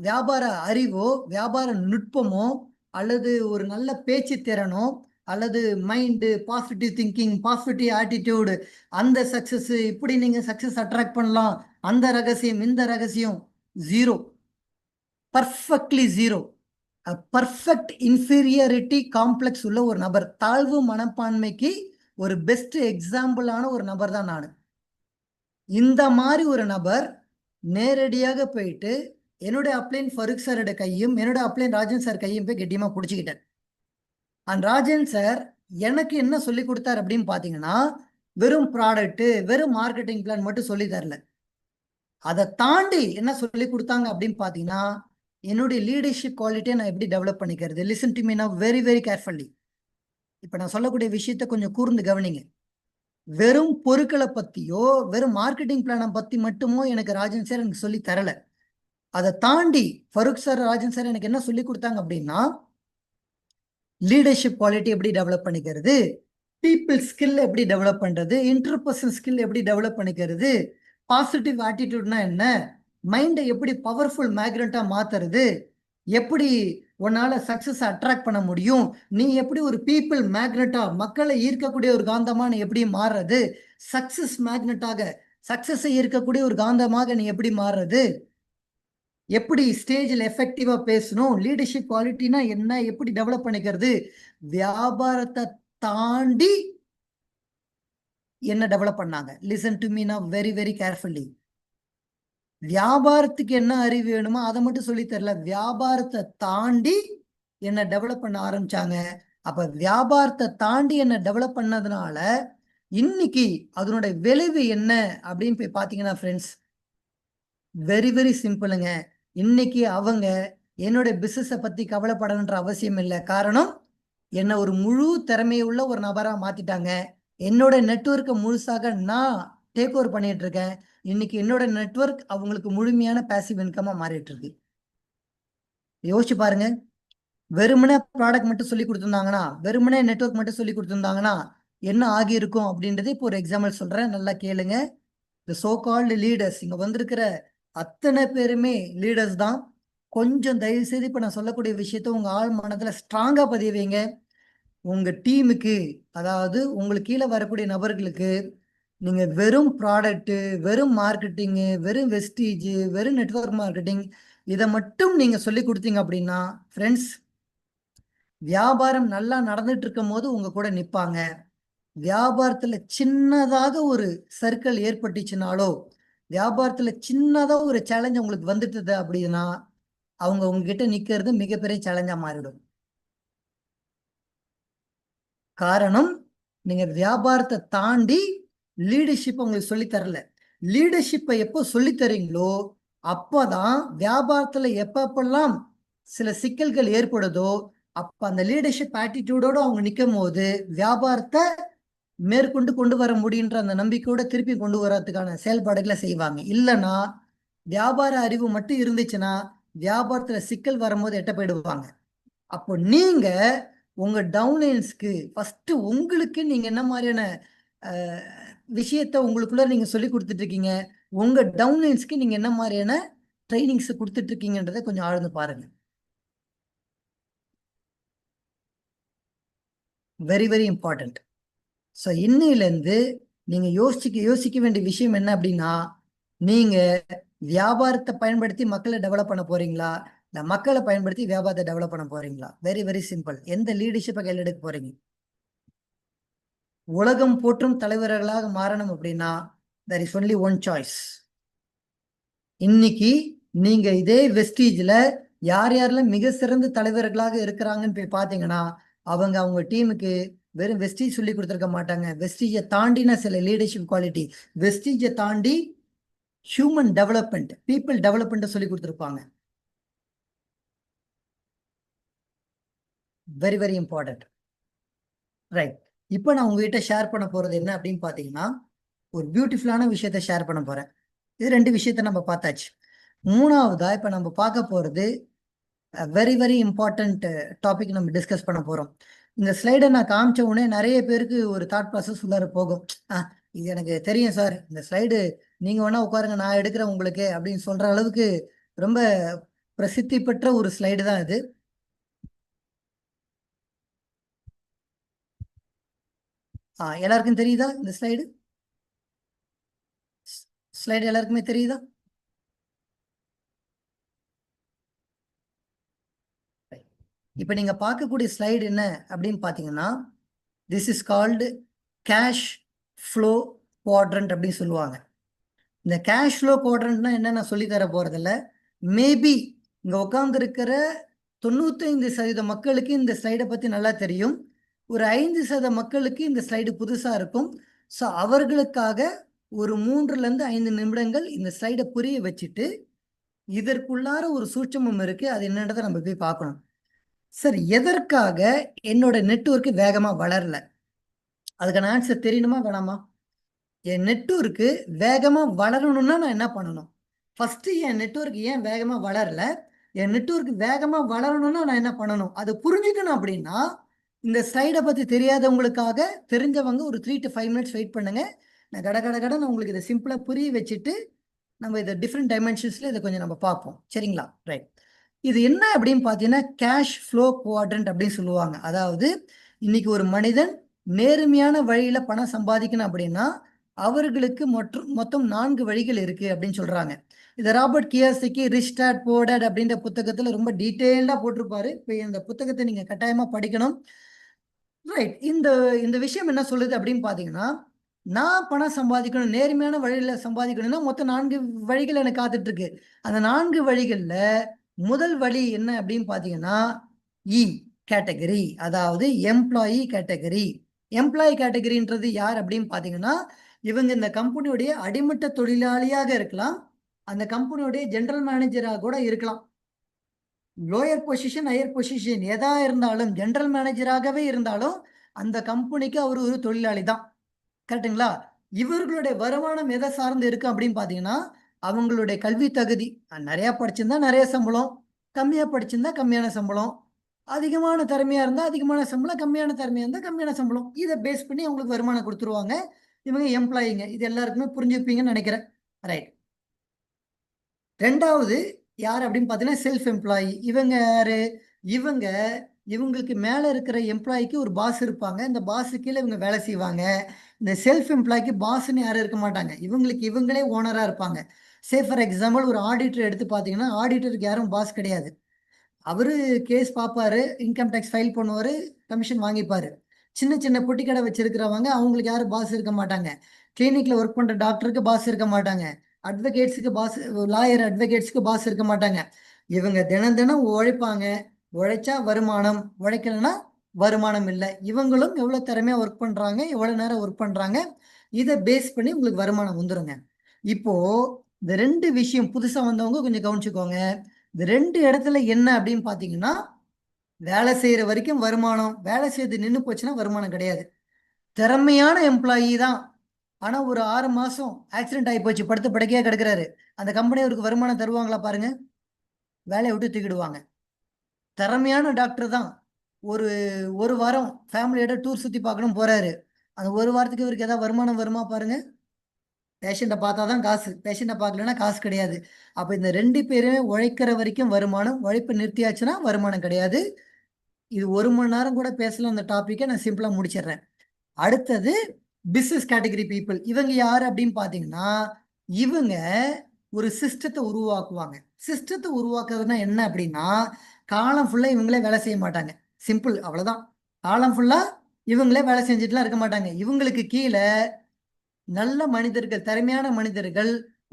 வியாபார அறிவோ வியாபார நுட்பமோ அல்லது ஒரு நல்ல பேச்சு திறனோ அல்லது mind positive thinking positive attitude அந்த சக்சஸ் இப்படி நீங்க சக்சஸ் அட்ராக்ட் பண்ணலாம் அந்த ரகசியம் இந்த ரகசியம் zero, perfectly zero. Perfect inferiority complex உள்ள ஒரு நபர், தாழ்வு மனப்பான்மைக்கு ஒரு பெஸ்ட் எக்ஸாம்பிளான ஒரு நபர் தான் நான். இந்த மாதிரி ஒரு நபர் நேரடியாக போயிட்டு என்னுடைய அப்ளைன் ஃபருக் சாரோட கையும் என்னோட அப்ளைன் ராஜன் சார் கையும் போய் கெட்டியமா பிடிச்சிக்கிட்டேன். அண்ட் ராஜன் சார் எனக்கு என்ன சொல்லி கொடுத்தார் அப்படின்னு பாத்தீங்கன்னா, வெறும் ப்ராடக்ட் வெறும் மார்க்கெட்டிங் பிளான் மட்டும் சொல்லி தரல. அதை தாண்டி என்ன சொல்லி கொடுத்தாங்க அப்படின்னு பாத்தீங்கன்னா, என்னுடைய லீடர்ஷிப் குவாலிட்டியை நான் எப்படி டெவலப் பண்ணிக்கிறது. Listen to me now very very carefully. இப்ப நான் சொல்லக்கூடிய விஷயத்த கொஞ்சம் கூர்ந்து கவனிங்க. வெறும் பொருட்களை பத்தியோ வெறும் மார்க்கெட்டிங் பிளானை பத்தி மட்டுமோ எனக்கு ராஜன் சார் எனக்கு சொல்லி தரல. அதை தாண்டி ஃபருக் சார் ராஜன் சார் எனக்கு என்ன சொல்லி கொடுத்தாங்க அப்படின்னா, லீடர்ஷிப் குவாலிட்டி எப்படி டெவலப் பண்ணிக்கிறது, பீப்புள் ஸ்கில் எப்படி டெவலப் பண்றது, இன்டர்பர்சனல் ஸ்கில் எப்படி டெவலப் பண்ணிக்கிறது, பாசிட்டிவ் ஆட்டிடியூட்னா என்ன, மைண்டை எப்படி பவர்ஃபுல் மேக்னட்டா மாத்துறது, எப்படி உன்னால சக்சஸ் அட்ராக்ட் பண்ண முடியும், நீ எப்படி ஒரு பீப்புள் மேக்னட்டா மக்களை ஈர்க்கக்கூடிய ஒரு காந்தமா நீ எப்படி மாறுறது, சக்சஸ் மேக்னட்டாக சக்சஸை ஈர்க்கக்கூடிய ஒரு காந்தமாக நீ எப்படி மாறுறது, எப்படி ஸ்டேஜில் எஃபெக்டிவா பேசணும், லீடர்ஷிப் குவாலிட்டினா என்ன, எப்படி டெவலப் பண்ணிக்கிறது, வியாபாரத்தை தாண்டி என்ன டெவலப் பண்ணாங்க. Listen to me now very very carefully. வியாபாரத்துக்கு என்ன அறிவு வேணுமோ அதை மட்டும் சொல்லி தரல, வியாபாரத்தை தாண்டி என்ன டெவலப் பண்ண ஆரம்பிச்சாங்க. அப்ப வியாபாரத்தை தாண்டி என்ன டெவலப் பண்ணதுனால இன்னைக்கு அதனுடைய விளைவு என்ன அப்படின்னு போய் பாத்தீங்கன்னா ஃப்ரெண்ட்ஸ், வெரி வெரி சிம்பிளுங்க. இன்னைக்கு அவங்க என்னுடைய பிசினஸை பத்தி கவலைப்படணுன்ற அவசியம் இல்லை. காரணம், என்ன ஒரு முழு திறமையுள்ள ஒரு நபரா மாத்திட்டாங்க. என்னோட நெட்வொர்க்கை முழுசாக நான் டேக் ஓவர் பண்ணிட்டு இருக்கேன். இன்னைக்கு என்னோட நெட்வொர்க் அவங்களுக்கு முழுமையான பேசிவ் இன்கமா மாறிட்டு இருக்கு. யோசிச்சு பாருங்க. வெறுமனே ப்ராடக்ட் மட்டும் சொல்லி கொடுத்துருந்தாங்கன்னா, வெறுமனே நெட்வொர்க் மட்டும் சொல்லி கொடுத்துருந்தாங்கன்னா என்ன ஆகியிருக்கும் அப்படின்றது இப்போ ஒரு எக்ஸாம்பிள் சொல்றேன், நல்லா கேளுங்க. இந்த சோ கால்டு லீடர்ஸ், இங்க வந்திருக்கிற அத்தனை பேருமே லீடர்ஸ் தான். கொஞ்சம் தயவு செய்து இப்ப நான் சொல்லக்கூடிய விஷயத்த உங்க ஆள் மனதுல ஸ்ட்ராங்கா பதிய வைங்க. உங்க டீமுக்கு, அதாவது உங்களுக்கு கீழே வரக்கூடிய நபர்களுக்கு நீங்க வெறும் ப்ராடக்ட், வெறும் மார்க்கெட்டிங், வெறும் வெஸ்டீஜ், வெறும் நெட்வொர்க் மார்க்கெட்டிங் இதை மட்டும் நீங்க சொல்லி கொடுத்தீங்க அப்படின்னா ஃப்ரெண்ட்ஸ், வியாபாரம் நல்லா நடந்துட்டு இருக்கும் போது உங்க கூட நிப்பாங்க. வியாபாரத்துல சின்னதாக ஒரு சர்க்கிள் ஏற்பட்டுச்சுனாலோ, வியாபாரத்துல சின்னதா ஒரு சேலஞ்ச் உங்களுக்கு வந்துட்டுது அப்படின்னா அவங்க உங்ககிட்ட நிக்கிறது மிகப்பெரிய சேலஞ்சா மாறிடும். காரணம், நீங்க வியாபாரத்தை தாண்டி லீடர்ஷிப் உங்களுக்கு சொல்லி தரல. லீடர்ஷிப்பை எப்போ சொல்லி தரீங்களோ அப்போதான் வியாபாரத்துல எப்பப்பெல்லாம் சில சிக்கல்கள் ஏற்படுதோ அப்ப அந்த லீடர்ஷிப் ஆட்டிடியூடோட அவங்க நிற்கும் போது வியாபாரத்தை மேற்கொண்டு கொண்டு வர முடியுன்ற அந்த நம்பிக்கையோட திருப்பி கொண்டு வர்றதுக்கான செயல்பாடுகளை செய்வாங்க. இல்லைன்னா வியாபார அறிவு மட்டும் இருந்துச்சுன்னா வியாபாரத்துல சிக்கல் வரும்போது எட்ட போயிடுவாங்க. அப்போ நீங்க உங்க டவுன்லைன்ஸ்க்கு ஃபர்ஸ்ட் உங்களுக்கு நீங்க என்ன மாதிரியான விஷயத்த உங்களுக்குள்ள நீங்க சொல்லி கொடுத்துட்டு இருக்கீங்க, உங்க டவுன்லைன்ஸ்க்கு நீங்க என்ன மாதிரியான ட்ரைனிங்ஸ் கொடுத்துட்டு இருக்கீங்கன்றதை கொஞ்சம் ஆழ்ந்து பாருங்க. Very very important. ஸோ இன்னையிலேருந்து நீங்க யோசிக்க வேண்டிய விஷயம் என்ன அப்படின்னா, நீங்க வியாபாரத்தை பயன்படுத்தி மக்களை டெவலப் பண்ண போறீங்களா, இந்த மக்களை பயன்படுத்தி வியாபாரத்தை டெவலப் பண்ண போறீங்களா? Very very simple. எந்த லீடர்ஷிப்பை கையில் எடுக்க போறீங்க? உலகம் போற்றும் தலைவர்களாக மாறணும் அப்படின்னா there is only one choice. இன்னைக்கு நீங்க இதே வெஸ்டீஜ்ல யார் யாரெல்லாம் மிக சிறந்த தலைவர்களாக இருக்கிறாங்கன்னு போய் பாத்தீங்கன்னா அவங்க டீமுக்கு வெறும் வெஸ்டீஜ் சொல்லி கொடுத்துருக்க மாட்டாங்க. வெஸ்டீஜை தாண்டின சில லீடர்ஷிப் குவாலிட்டி, வெஸ்டீஜை தாண்டி ஹியூமன் டெவலப்மெண்ட், பீப்புள் டெவலப்மெண்ட் சொல்லி கொடுத்துருப்பாங்க. Very very important. ரைட். இப்போ நான் உங்ககிட்ட ஷேர் பண்ண போறது என்ன அப்படின்னு பாத்தீங்கன்னா, ஒரு பியூட்டிஃபுல்லான விஷயத்த ஷேர் பண்ண போறேன். இது 2 விஷயத்த நம்ம பார்த்தாச்சு. மூணாவதா இப்ப நம்ம பார்க்க போறது வெரி வெரி இம்பார்ட்டன்ட் டாபிக் நம்ம டிஸ்கஸ் பண்ண போறோம். இந்த ஸ்லைடை நான் காமிச்ச உடனே நிறைய பேருக்கு ஒரு தாட் ப்ராசஸ் உள்ளார போகும். இது எனக்கு தெரியும் சார், இந்த ஸ்லைடு நீங்க வேணா உட்காருங்க நான் எடுக்கிறேன் உங்களுக்கு அப்படின்னு சொல்ற அளவுக்கு ரொம்ப பிரசித்தி பெற்ற ஒரு ஸ்லைடு தான் இது. எல்லாருக்கும் தெரியுதா இந்த ஸ்லைடு? ஸ்லைடு எல்லாருக்குமே தெரியுதா? இப்ப நீங்க பார்க்கக்கூடிய ஸ்லைடு என்ன அப்படின்னு பாத்தீங்கன்னா, this is called cash flow quadrant அப்படின்னு சொல்லுவாங்க. இந்த கேஷ் ஃப்ளோ குவாட்ரண்ட்னா என்ன நான் சொல்லி தர போறதில்ல. மேபி இங்க உட்கார்ந்து இருக்கிற 95% மக்களுக்கு இந்த ஸ்லைடை பத்தி நல்லா தெரியும். ஒரு 5% மக்களுக்கு இந்த ஸ்லைடு புதுசா இருக்கும். ஸோ அவர்களுக்காக ஒரு 3-5 நிமிடங்கள் இந்த ஸ்லைடை புரிய வச்சுட்டு இதற்குள்ளார ஒரு சூட்சமம் இருக்கு, அது என்னன்றதை நம்ம போய் பார்க்கணும். சார், எதற்காக என்னோட நெட்வொர்க் வேகமா வளரல? அதுக்கான ஆன்சர் தெரியணுமா வேணாமா? என் நெட்வொர்க்கு வேகமா வளரணும்னா நான் என்ன பண்ணணும்? ஃபர்ஸ்ட் என் நெட்வொர்க் ஏன் வேகமா வளரல, என் நெட்வொர்க் வேகமா வளரணும்னா நான் என்ன பண்ணணும் அதை புரிஞ்சுக்கணும். அப்படின்னா இந்த ஸ்லைடை பத்தி தெரியாதவங்களுக்காக தெரிஞ்சவங்க ஒரு 3 to 5 minutes வெயிட் பண்ணுங்க. நான் கடகடன்னு உங்களுக்கு இதை சிம்பிளா புரிய வச்சுட்டு நம்ம இதை டிஃப்ரெண்ட் டைமென்ஷன்ஸ்ல இதை கொஞ்சம் நம்ம பார்ப்போம். சரிங்களா? ரைட். இது என்ன அப்படின்னு பார்த்தீங்கன்னா கேஷ் ஃப்ளோ குவாட்ரண்ட் அப்படின்னு சொல்லுவாங்க. அதாவது இன்னைக்கு ஒரு மனிதன் நேர்மையான வழியில பணம் சம்பாதிக்கணும் அப்படின்னா அவர்களுக்கு மொத்தம் 4 வழிகள் இருக்கு அப்படின்னு சொல்றாங்க. இதை Robert Kiyosaki rich dad poor dad அப்படின்ற புத்தகத்துல ரொம்ப டீட்டெயில்டா போட்டிருப்பாரு. இப்போ இந்த புத்தகத்தை நீங்க கட்டாயமா படிக்கணும். ரைட். இந்த இந்த விஷயம் என்ன சொல்லுது அப்படின்னு பாத்தீங்கன்னா, நான் பணம் சம்பாதிக்கணும், நேர்மையான வழியில சம்பாதிக்கணும்னா மொத்தம் 4 வழிகள் எனக்கு காத்துட்டு இருக்கு. அந்த 4 வழிகள்ல முதல் வழி என்ன அப்படின்னு பாத்தீங்கன்னா, இ கேட்டகரி, அதாவது எம்ப்ளாயி கேட்டகரி. எம்ப்ளாயி கேட்டகரின்றது யார் அப்படின்னு பாத்தீங்கன்னா, இவங்க இந்த கம்பெனியுடைய அடிமட்ட தொழிலாளியாக இருக்கலாம், அந்த கம்பெனியுடைய ஜெனரல் மேனேஜராக கூட இருக்கலாம். லோயர் பொசிஷன், ஹையர் பொசிஷன் எதா இருந்தாலும், ஜெனரல் மேனேஜராகவே இருந்தாலும் அந்த கம்பெனிக்கு அவர் ஒரு தொழிலாளி தான். கரெக்ட்டுங்களா? இவர்களுடைய வருமானம் எதை சார்ந்து இருக்கு அப்படின்னு பார்த்தீங்கன்னா, அவங்களுடைய கல்வி தகுதி. நெறையா படிச்சிருந்தா நெறைய சம்பளம், கம்மியா படிச்சிருந்தா கம்மியான சம்பளம், அதிகமான திறமையா இருந்தா அதிகமான சம்பளம், கம்மியான திறமையா இருந்தா கம்மியான சம்பளம். இத பேஸ் பண்ணி அவங்களுக்கு வருமானம் குடுத்துருவாங்க. இவங்க எம்ப்ளாயிங்க. இது எல்லாருக்குமே புரிஞ்சிருப்பீங்கன்னு நெனைக்கிறேன். ரைட். 2வது யார் அப்படின்னு பார்த்தீங்கன்னா, செல்ஃப் எம்ப்ளாயி. இவங்க யாரு? இவங்க இவங்களுக்கு மேல இருக்கிற எம்ப்ளாயிக்கு ஒரு பாஸ் இருப்பாங்க. இந்த பாஸுக்கு கீழ இவங்க வேலை செய்வாங்க. இந்த செல்ஃப் எம்ப்ளாய்க்கு பாஸ்ன்னு யாரும் இருக்க மாட்டாங்க. இவங்களுக்கு இவங்களே ஓனரா இருப்பாங்க. சே ஃபார் எக்ஸாம்பிள் ஒரு ஆடிட்டர் எடுத்து பார்த்தீங்கன்னா, ஆடிட்டருக்கு யாரும் பாஸ் கிடையாது. அவரு கேஸ் பார்ப்பாரு, இன்கம் டேக்ஸ் ஃபைல் பண்ணுவாரு, கமிஷன் வாங்கிப்பாரு. சின்ன சின்ன பொட்டி கடை வச்சிருக்கிறவங்க, அவங்களுக்கு யாரும் பாஸ் இருக்க மாட்டாங்க. கிளினிக்ல ஒர்க் பண்ற டாக்டருக்கு பாஸ் இருக்க மாட்டாங்க. அட்வொகேட்ஸ்க்கு பாஸ், லாயர் அட்வொகேட்ஸ்க்கு பாஸ் இருக்க மாட்டாங்க. இவங்க தினம் தினம் உழைப்பாங்க. உழைச்சா வருமானம், உழைக்கலன்னா வருமானம் இல்ல. இவங்களும் எவ்வளவு திறமையா ஒர்க் பண்றாங்க, எவ்வளவு நேரம் ஒர்க் பண்றாங்க, இத பேஸ் பண்ணி உங்களுக்கு வருமானம் வந்துருங்க. இப்போ இந்த 2 விஷயம் புதுசா வந்தவங்க கொஞ்சம் கவனிச்சுக்கோங்க. இந்த 2 இடத்துல என்ன அப்படின்னு பார்த்தீங்கன்னா, வேலை செய்யற வரைக்கும் வருமானம். வேலை செய்து நின்னு போச்சுன்னா வருமானம் கிடையாது. திறமையான எம்ப்ளாயி தான். ஆனா ஒரு 6 மாசம் ஆக்சிடென்ட் ஆயி போச்சு. படுத்த படுக்கையா கிடக்குறாரு. அந்த கம்பெனி அவருக்கு வருமானம் தருவாங்களா பாருங்க? வேலைய விட்டு தூக்கிடுவாங்க. திறமையான டாக்டர் தான். ஒரு 1 வாரம் ஃபேமிலியோட டூர் சுத்தி பார்க்கணும் போறாரு. அந்த 1 வாரத்துக்கு இவருக்கு ஏதாவது வருமானம் வருமா பாருங்க? பேஷண்ட்ட பார்த்தா தான் காசு. பேஷண்ட்ட பார்க்கலன்னா காசு கிடையாது. அப்ப இந்த 2 பேருமே உழைக்கிற வரைக்கும் வருமானம். உழைப்பு நிறுத்தியாச்சுன்னா வருமானம் கிடையாது. இது 1 மணி நேரம் கூட பேசலாம் அந்த டாபிக்க. நான் சிம்பிளா முடிச்சிடுறேன். அடுத்தது பிசினஸ் கேட்டகரி பீப்பிள். இவங்க யாரு அப்படின்னு பார்த்தீங்கன்னா, இவங்க ஒரு சிஸ்டத்த உருவாக்குவாங்க. சிஸ்டத்த உருவாக்குறதுன்னா என்ன அப்படின்னா, காலம் ஃபுல்லா இவங்களே வேலை செய்ய மாட்டாங்க. சிம்பிள் அவ்வளவுதான். காலம் ஃபுல்லா இவங்களே வேலை செஞ்சுட்டுலாம் இருக்க மாட்டாங்க. இவங்களுக்கு கீழ நல்ல மனிதர்கள், திறமையான மனிதர்கள்,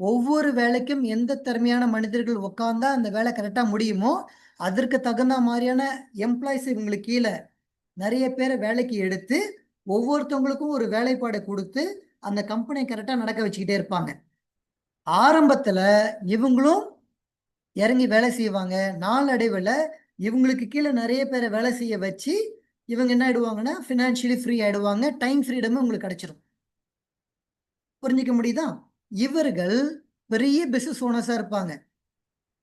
ஒவ்வொரு வேலைக்கும் எந்த திறமையான மனிதர்கள் உட்கார்ந்தா அந்த வேலை கரெக்டா முடியுமோ, அதற்கு தகுந்த மாரியான எம்ப்ளாயீஸ் இவங்களுக்கு கீழ நெறைய பேர வேலைக்கு எடுத்து, ஒவ்வொருத்தவங்களுக்கும் ஒரு வேலைப்பாட குடுத்து, அந்த கம்பெனிய கரெக்ட்டா நடக்க வச்சுக்கிட்டே இருப்பாங்க. ஆரம்பத்துல இவங்களும் இறங்கி வேலை செய்வாங்க. நாளடைவுல இவங்களுக்கு கீழ நெறைய பேர வேலை செய்ய வச்சு, இவங்க என்ன ஆயிடுவாங்கன்னா, ஃபினான்ஷியலி ஃப்ரீ ஆயிடுவாங்க. டைம் ஃப்ரீடமும் உங்களுக்கு கிடைச்சிரும். புரிஞ்சுக்க முடியுதா? இவர்கள் பெரிய பிசினஸ் ஓனர்ஸா இருப்பாங்க.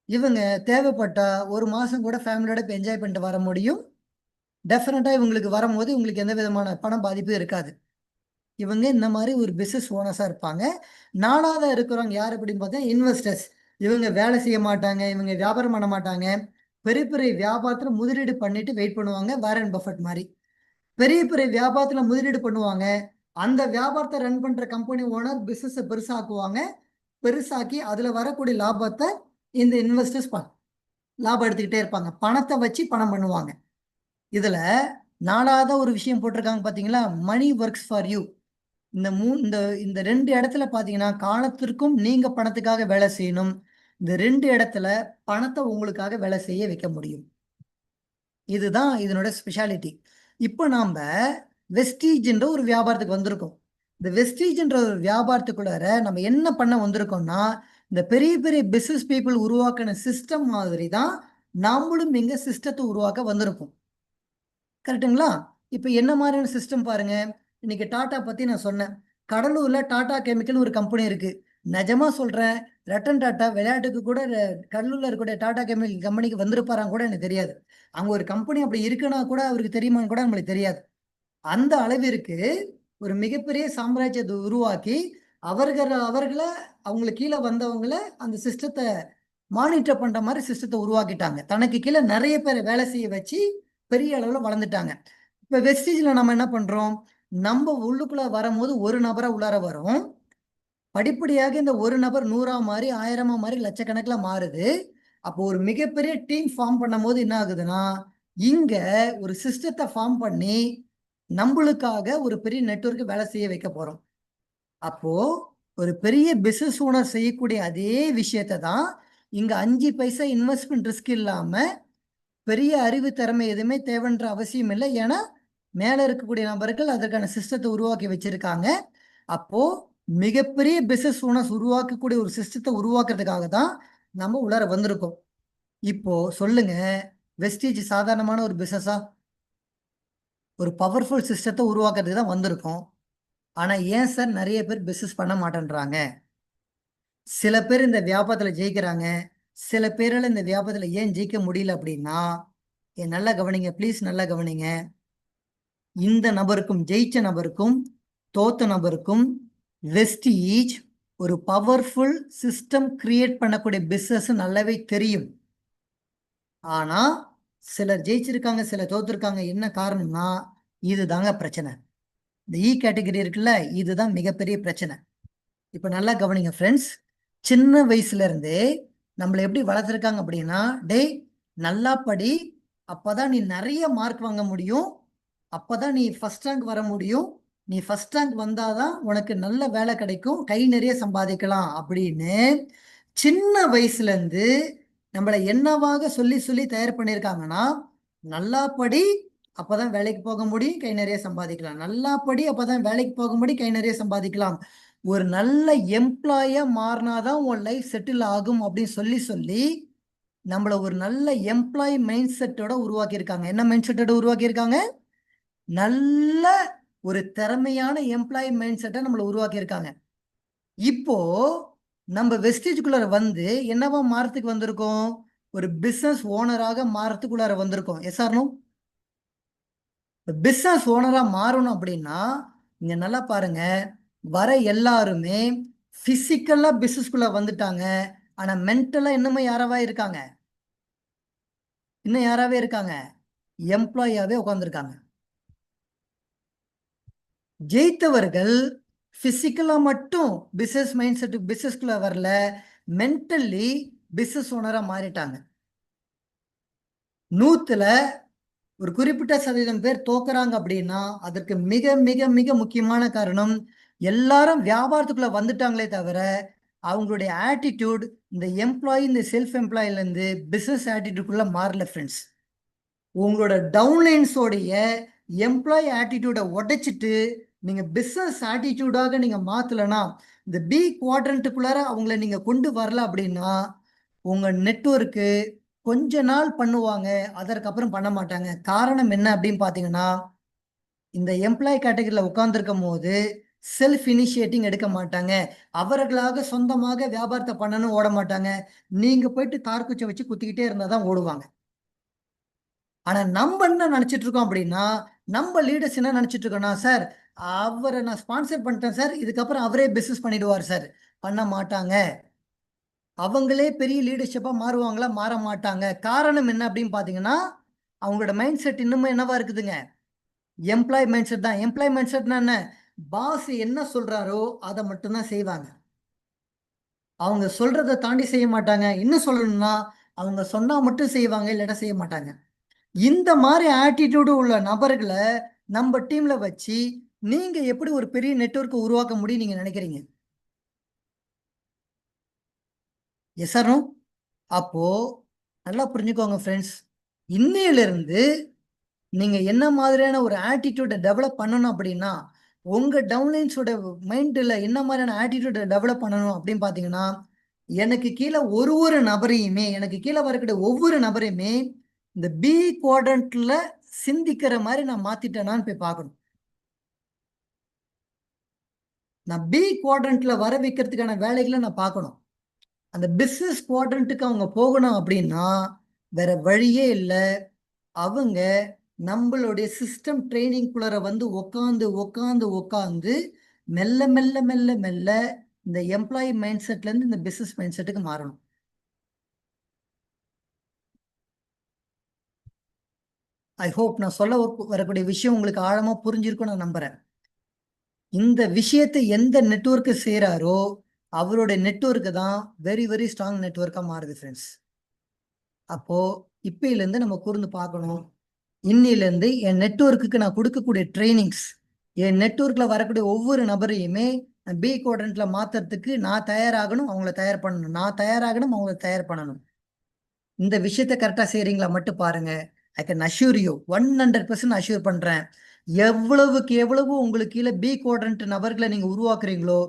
இவங்க தேவைப்பட்டா 1 மாசம் கூட ஃபேமிலியோட போய் என்ஜாய் பண்ணிட்டு வர முடியும். டெஃபினட்டா இவங்களுக்கு வரும்போது உங்களுக்கு எந்த விதமான பண பாதிப்பும் இருக்காது. இவங்க இந்த மாரி ஒரு பிசினஸ் ஓனர்ஸா இருப்பாங்க. 4வதா இருக்கிறவங்க யார் அப்படின்னு பார்த்தா இன்வெஸ்டர்ஸ். இவங்க வேலை செய்ய மாட்டாங்க. இவங்க வியாபாரம் பண்ண மாட்டாங்க. பெரிய பெரிய வியாபாரத்துல முதலீடு பண்ணிட்டு வெயிட் பண்ணுவாங்க. வாரன் பஃபெட் மாரி. பெரிய பெரிய வியாபாரத்துல முதலீடு பண்ணுவாங்க. அந்த வியாபாரத்த ரன் பண்ற கம்பெனி ஓனர் பிசினஸ பெருசாக்குவாங்க. பெருசாக்கி அதுல வரக்கூடிய லாபத்த இந்த இன்வெஸ்டர்ஸ் லாபம் எடுத்துக்கிட்டே இருப்பாங்க. பணத்த வச்சு பணம் பண்ணுவாங்க. இதுல 4வதா ஒரு விஷயம் போட்டிருக்காங்க பார்த்தீங்களா? Money works for you. இந்த இந்த இந்த 2 இடத்துல பார்த்தீங்கன்னா, காலத்திற்கும் நீங்க பணத்துக்காக வேலை செய்யணும். இந்த 2 இடத்துல பணத்த உங்களுக்காக வேலை செய்ய வைக்க முடியும். இதுதான் இதனோட ஸ்பெஷாலிட்டி. இப்ப நாம வெஸ்டீஜ்ன்ற ஒரு வியாபாரத்துக்கு வந்திருக்கோம். இந்த வெஸ்டீஜ்ன்ற ஒரு வியாபாரத்துக்குள்ளார நம்ம என்ன பண்ண வந்திருக்கோம்னா, இந்த பெரிய பெரிய பிசினஸ் பீப்பிள் உருவாக்கின சிஸ்டம் மாதிரி தான் நாமளும் இங்க சிஸ்டத்த உருவாக்க வந்திருக்கோம். கரெக்ட்டுங்களா? இப்ப என்ன மாரியான சிஸ்டம் பாருங்க. இன்னைக்கு டாடா பத்தி நான் சொன்னேன். கடலூர்ல டாடா கெமிக்கல்னு ஒரு கம்பெனி இருக்கு. நிஜமா சொல்றேன். ரத்தன் டாடா விளையாட்டுக்கு கூட கடலூர்ல இருக்கக்கூடிய டாடா கெமிக்கல் கம்பெனிக்கு வந்திருப்பாரான்னு கூட எனக்கு தெரியாது. அங்க ஒரு கம்பெனி அப்படி இருக்குன்னா கூட அவருக்கு தெரியுமான்னு கூட நம்மளுக்கு தெரியாது. அந்த அளவிற்கு ஒரு மிகப்பெரிய சாம்ராஜ்யத்த உருவாக்கி, அவர்கள அவங்களுக்கு கீழ வந்தவங்கள அந்த சிஸ்டத்த மானிட்டர் பண்ற மாரி சிஸ்டத்த உருவாக்கிட்டாங்க. தனக்கு கீழ நெறைய பேர வேலை செய்ய வச்சு, பெரிய அளவுல வளர்ந்துட்டாங்க. இப்ப வெஸ்டீஜ்ல நம்ம என்ன பண்றோம்? நம்ப உள்ளுக்குள்ள வரம்போது ஒரு நபரா உள்ளார வரோம். படிப்படியாக இந்த ஒரு நபர் 100ஆ மாறி, 1000ஆ மாறி, லட்சக்கணக்குல மாறுது. அப்போ ஒரு மிகப்பெரிய டீம் ஃபார்ம் பண்ணும்போது என்ன ஆகுதுன்னா, இங்க ஒரு சிஸ்டத்த ஃபார்ம் பண்ணி நம்மளுக்காக ஒரு பெரிய நெட்வொர்க் வேலை செய்ய வைக்க போறோம். அப்போ ஒரு பெரிய பிசினஸ் ஓனர் செய்யக்கூடிய அதே விஷயத்தை தான் இங்க 5 பைசா இன்வெஸ்ட்மெண்ட் ரிஸ்க் இல்லாம பெரிய அறிவு திறமை எதுவுமே தேவைன்ற அவசியம் இல்லை. ஏன்னா மேல இருக்கக்கூடிய நபர்கள் அதற்கான சிஸ்டத்தை உருவாக்கி வச்சிருக்காங்க. அப்போ மிகப்பெரிய பிசினஸ் ஓனர்ஸ் உருவாக்கக்கூடிய ஒரு சிஸ்டத்தை உருவாக்குறதுக்காக தான் நம்ம உள்ளார வந்திருக்கோம். இப்போ சொல்லுங்க, வெஸ்டீஜ் சாதாரணமான ஒரு பிசினஸா? ஒரு பவர்ஃபுல் சிஸ்டத்தை உருவாக்குறதுக்கு தான் வந்திருக்கோம். ஆனா ஏன் சார் நிறைய பேர் பிசினஸ் பண்ண மாட்டேன்றாங்க? சில பேர் இந்த வியாபாரத்துல ஜெயிக்கிறாங்க, சில பேரால இந்த வியாபாரத்துல ஏன் ஜெயிக்க முடியல அப்படின்னா, நல்லா கவனிங்க ப்ளீஸ், நல்லா கவனிங்க. இந்த நபருக்கும் ஜெயிச்ச நபருக்கும் தோத்த நபருக்கும் வெஸ்டீஜ் ஒரு பவர்ஃபுல் சிஸ்டம் கிரியேட் பண்ணக்கூடிய பிசினஸ் நல்லாவே தெரியும். ஆனா சிலர் ஜெயிச்சிருக்காங்க, சிலர் தோத்துருக்காங்க. என்ன காரணம்னா இதுதாங்க பிரச்சனை. இந்த இ கேட்டகரி இருக்குல்ல, இதுதான் மிகப்பெரிய பிரச்சனை. இப்ப நல்லா கவனிங்க ஃப்ரெண்ட்ஸ். சின்ன வயசுல இருந்தே நம்மளை எப்படி வளர்த்துருக்காங்க அப்படின்னா, டேய் நல்லா படி, அப்பதான் நீ நிறைய மார்க் வாங்க முடியும், அப்பதான் நீ ஃபர்ஸ்ட் ரேங்க் வர முடியும், நீ ஃபர்ஸ்ட் ரேங்க் வந்தாதான் உனக்கு நல்ல வேலை கிடைக்கும், கை நிறைய சம்பாதிக்கலாம் அப்படின்னு சின்ன வயசுல இருந்து நம்மளை என்னவாக சொல்லி சொல்லி தயார் பண்ணியிருக்காங்கன்னா, நல்லா படி, அப்பதான் வேலைக்கு போக முடியும், கை நிறைய சம்பாதிக்கலாம், நல்லா படி, அப்பதான் வேலைக்கு போக முடியும், கை நிறைய சம்பாதிக்கலாம், ஒரு நல்ல எம்ப்ளாயா மாறினாதான் உன் லைஃப் செட்டில் ஆகும் அப்படின்னு சொல்லி சொல்லி நம்மள ஒரு நல்ல எம்ப்ளாயி மைண்ட் செட்டோட உருவாக்கியிருக்காங்க. என்ன மைண்ட் செட்டோட உருவாக்கியிருக்காங்க? நல்ல ஒரு திறமையான எம்ப்ளாயி மைண்ட் செட்டை நம்மளை உருவாக்கியிருக்காங்க. இப்போ நம்ம வெஸ்டேஜுக்குள்ளார வந்து என்னவா மாறத்துக்கு வந்திருக்கோம்? ஒரு பிசினஸ் ஓனராக மாறத்துக்குள்ளார வந்திருக்கோம். Yes or no? பிசினஸ் ஓனரா மாறணும் அப்படின்னா இங்க நல்லா பாருங்க, வர எல்லாருமே பிசிக்கலா பிசினஸ்குள்ள வந்துட்டாங்க. ஆனா மென்டலா இன்னமும் யாராவா இருக்காங்க? இன்னும் யாராவே இருக்காங்க? எம்ப்ளாயாவே உட்காந்துருக்காங்க. ஜெயித்தவர்கள் பிசிக்கலா மட்டும் பிசினஸ் மைண்ட் செட் பிசினஸ்குள்ள வரல, மென்டலி பிசினஸ் ஓனரா மாறிட்டாங்க. 100ல ஒரு குறிப்பிட்ட சதவீதம் பேர் தோக்குறாங்க அப்படின்னா அதற்கு மிக மிக மிக முக்கியமான காரணம், எல்லாரும் வியாபாரத்துக்குள்ள வந்துட்டாங்களே தவிர அவங்களுடைய ஆட்டிடியூட் இந்த எம்ப்ளாயி, இந்த செல்ஃப் எம்ப்ளாயில இருந்து பிசினஸ் ஆட்டிடியூட்குள்ள மாறல ஃப்ரெண்ட்ஸ். உங்களோட டவுன்லைன்ஸோடைய எம்ப்ளாயி ஆட்டிடியூடை உடைச்சிட்டு நீங்க பிசினஸ் ஆட்டிடியூடாக நீங்க மாத்தலனா, இந்த பி குவாட்ரண்ட்டுக்குள்ளார அவங்கள நீங்க கொண்டு வரல அப்படின்னா உங்க நெட்வொர்க்கு கொஞ்ச நாள் பண்ணுவாங்க, அதற்கப்புறம் பண்ண மாட்டாங்க. காரணம் என்ன அப்படின்னு பாத்தீங்கன்னா, இந்த எம்ப்ளாயி கேட்டகரியில உட்கார்ந்துருக்கும் போது செல்ஃப் இனிஷியேட்டிங் எடுக்க மாட்டாங்க, அவர்களாக சொந்தமாக வியாபாரத்தை பண்ணணும் ஓட மாட்டாங்க. நீங்க போயிட்டு தார்குச்சை வச்சு குத்திக்கிட்டே இருந்தாதான் ஓடுவாங்க. ஆனா நம்ம என்ன நினைச்சிட்டு இருக்கோம் அப்படின்னா, நம்ம லீடர்ஸ் என்ன நினைச்சிட்டு இருக்கோம்னா, சார் அவரை நான் ஸ்பான்சர் பண்ணிட்டேன் சார், இதுக்கப்புறம் அவரே பிசினஸ் பண்ணிடுவார் சார். பண்ண மாட்டாங்க. அவங்களே பெரிய லீடர்ஷிப்பா மாறுவாங்களா? மாற மாட்டாங்க. காரணம் என்ன அப்படின்னு பாத்தீங்கன்னா, அவங்களோட மைண்ட் செட் இன்னுமே என்னவா இருக்குதுங்க? எம்ப்ளாய் மைண்ட் செட் தான். எம்ப்ளாய் மைண்ட் செட்னா என்ன? பாஸ் என்ன சொல்றாரோ அதை மட்டும்தான் செய்வாங்க. அவங்க சொல்றதை தாண்டி செய்ய மாட்டாங்க. இன்னும் சொல்லணும்னா அவங்க சொன்னா மட்டும் செய்வாங்க, இல்லைன்னா செய்ய மாட்டாங்க. இந்த மாதிரி ஆட்டிடியூடு உள்ள நபர்களை நம்ம டீம்ல வச்சு நீங்க எப்படி ஒரு பெரிய நெட்வொர்க் உருவாக்க முடியும் நீங்க நினைக்கிறீங்க? Yes or no? அப்போ நல்லா புரிஞ்சுக்கோங்க ஃப்ரெண்ட்ஸ். இன்னையிலிருந்து நீங்க என்ன மாதிரியான ஒரு ஆட்டிடியூடை டெவலப் பண்ணணும் அப்படின்னா, உங்க டவுன்லைன்ஸோட மைண்டில் என்ன மாதிரியான ஆட்டிடியூடை டெவலப் பண்ணணும் அப்படின்னு பார்த்தீங்கன்னா, எனக்கு கீழே ஒரு ஒரு நபரையுமே, எனக்கு கீழே வரக்கூடிய ஒவ்வொரு நபரையுமே இந்த பி குவாட்ரண்ட்ல சிந்திக்கிற மாதிரி நான் மாத்திட்டேனான்னு போய் பார்க்கணும். நான் பி குவாட்ரண்ட்ல வர வைக்கிறதுக்கான வேலைகளை நான் பார்க்கணும். அந்த பிசினஸ் குவாட்ரண்ட்டுக்கு அவங்க போகணும் அப்படின்னா வேற வழியே இல்லை. அவங்க நம்மளுடைய சிஸ்டம் ட்ரைனிங்குள்ளார வந்து உக்காந்து உக்காந்து உக்காந்து மெல்ல மெல்ல மெல்ல மெல்ல இந்த எம்ப்ளாயி மைண்ட் செட்ல இருந்து இந்த பிசினஸ் மைண்ட் செட்டுக்கு மாறணும். ஐ ஹோப் நான் சொல்ல வரக்கூடிய விஷயம் உங்களுக்கு ஆழமா புரிஞ்சிருக்கும் நான் நம்புறேன். இந்த விஷயத்தை எந்த நெட்வொர்க்கு செய்யறாரோ அவருடைய நெட்வொர்க்கு தான் வெரி வெரி ஸ்ட்ராங் நெட்வொர்க்கா மாறுது ஃப்ரெண்ட்ஸ். அப்போ இப்பையில இருந்து நம்ம கூர்ந்து பார்க்கணும். இன்னிலேருந்து என் நெட்வொர்க்குக்கு நான் கொடுக்கக்கூடிய ட்ரைனிங்ஸ், என் நெட்வொர்க்கில் வரக்கூடிய ஒவ்வொரு நபரையுமே பி குவாட்ரண்ட்ல மாத்துறதுக்கு நான் தயாராகணும், அவங்கள தயார் பண்ணணும், நான் தயாராகணும், அவங்கள தயார் பண்ணணும். இந்த விஷயத்த கரெக்டாக செய்கிறீங்களா மட்டும் பாருங்க. I can assure you, 100% assure பண்ணுறேன். எவ்வளவுக்கு எவ்வளவு உங்களுக்கு கீழே பி குவாட்ரண்ட் நபர்களை நீங்கள் உருவாக்குறீங்களோ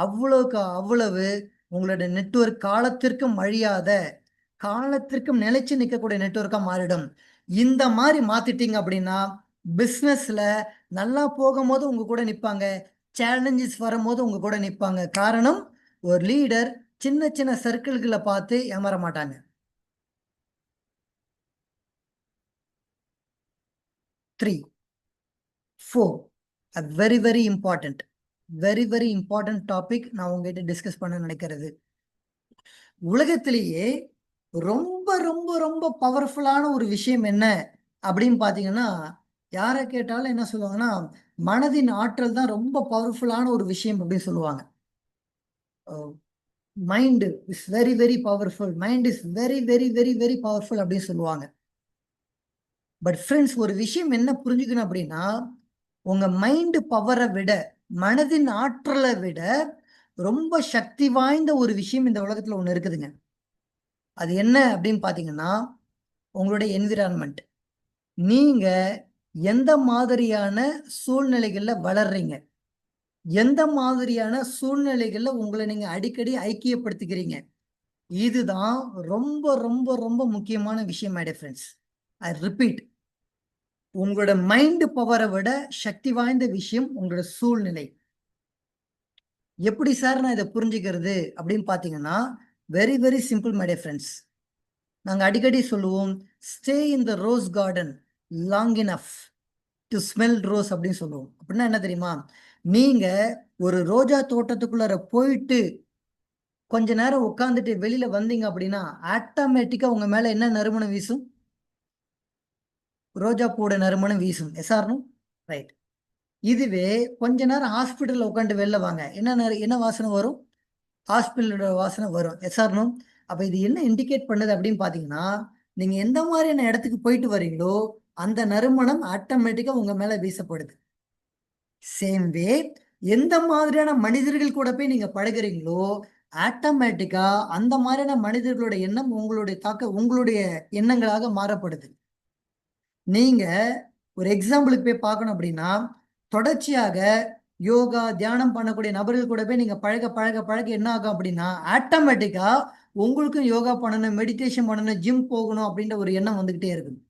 அவ்வளவுக்கு அவ்வளவு உங்களோட நெட்வொர்க் காலத்திற்கும் அழியாத, காலத்திற்கும் நிலைச்சு நிற்கக்கூடிய நெட்வொர்க்காக மாறிடும். இந்த மாதிரி மாத்திட்டீங்க அப்படின்னா பிஸ்னஸ்ல நல்லா போகும்போது உங்க கூட நிற்பாங்க, சேலஞ்சஸ் வரும்போது உங்க கூட நிற்பாங்க. காரணம், ஒரு லீடர் சின்ன சின்ன சர்க்கிள்களை பார்த்து ஏமாற மாட்டாங்க. 3, 4, a very very important, very very important topic நான் உங்ககிட்ட டிஸ்கஸ் பண்ண நினைக்கிறது. உலகத்திலேயே ரொம்ப ரொம்ப ரொம்ப பவர்ஃபுல்லான ஒரு விஷயம் என்ன அப்படின்னு பார்த்தீங்கன்னா, யாரை கேட்டாலும் என்ன சொல்லுவாங்கன்னா, மனதின் ஆற்றல் தான் ரொம்ப பவர்ஃபுல்லான ஒரு விஷயம் அப்படின்னு சொல்லுவாங்க. Mind is very very powerful, mind is very very very very powerful அப்படின்னு சொல்லுவாங்க. பட் ஃப்ரெண்ட்ஸ், ஒரு விஷயம் என்ன புரிஞ்சுக்கணும் அப்படின்னா, உங்க மைண்ட் பவரை விட, மனதின் ஆற்றலை விட ரொம்ப சக்தி வாய்ந்த ஒரு விஷயம் இந்த உலகத்துல ஒண்ணு இருக்குதுங்க. அது என்ன அப்படின்னு பாத்தீங்கன்னா, உங்களுடைய என்விரான்மெண்ட். நீங்க எந்த மாதிரியான சூழ்நிலைகள்ல வளர்றீங்க, எந்த மாதிரியான சூழ்நிலைகள்ல உங்களை நீங்க அடிக்கடி ஐக்கியப்படுத்திக்கிறீங்க, இதுதான் ரொம்ப ரொம்ப ரொம்ப முக்கியமான விஷயம். My dear friends, I repeat, உங்களோட மைண்ட் பவரை விட சக்தி வாய்ந்த விஷயம் உங்களோட சூழ்நிலை. எப்படி சார் நான் இதை புரிஞ்சுக்கிறது அப்படின்னு பார்த்தீங்கன்னா, very very simple my dear friends. நாங்கள் அடிக்கடி சொல்லுவோம், stay in the rose garden long enough to smell rose அப்படின்னு சொல்லுவோம். அப்படின்னா என்ன தெரியுமா? நீங்க ஒரு ரோஜா தோட்டத்துக்குள்ளார போயிட்டு கொஞ்ச நேரம் உட்காந்துட்டு வெளியில வந்தீங்க அப்படின்னா ஆட்டோமேட்டிக்கா உங்க மேல என்ன நறுமணம் வீசும்? ரோஜா பூட நறுமணம் வீசும். எஸ்ஆர்னும் ரைட். இதுவே கொஞ்ச நேரம் ஹாஸ்பிட்டல்ல உட்காந்து வெளில வாங்க, என்ன வாசனை வரும்? ஹாஸ்பிட்டலோட வாசனை வரும். எஸ்ஆர்னும். அப்ப இது என்ன இண்டிகேட் பண்ணுது அப்படின்னு பாத்தீங்கன்னா, நீங்க எந்த மாதிரியான இடத்துக்கு போயிட்டு வரீங்களோ அந்த நறுமணம் ஆட்டோமேட்டிக்கா உங்க மேல வீசப்படுது. சேம் வே, எந்த மாதிரியான மனிதர்கள் கூட போய் நீங்க பழகுறீங்களோ ஆட்டோமேட்டிக்கா அந்த மாதிரியான மனிதர்களோட எண்ணம் உங்களுடைய எண்ணங்களாக மாறப்படுது. நீங்க ஒரு எக்ஸாம்பிளுக்கு போய் பார்க்கணும் அப்படின்னா, தொடர்ச்சியாக யோகா தியானம் பண்ணக்கூடிய நபர்கள் கூட போய் நீங்க பழக பழக பழக என்ன ஆகும் அப்படின்னா ஆட்டோமேட்டிக்கா உங்களுக்கும் யோகா பண்ணணும், மெடிடேஷன் பண்ணணும், ஜிம் போகணும் அப்படின்ற ஒரு எண்ணம் வந்துகிட்டே இருக்கும்.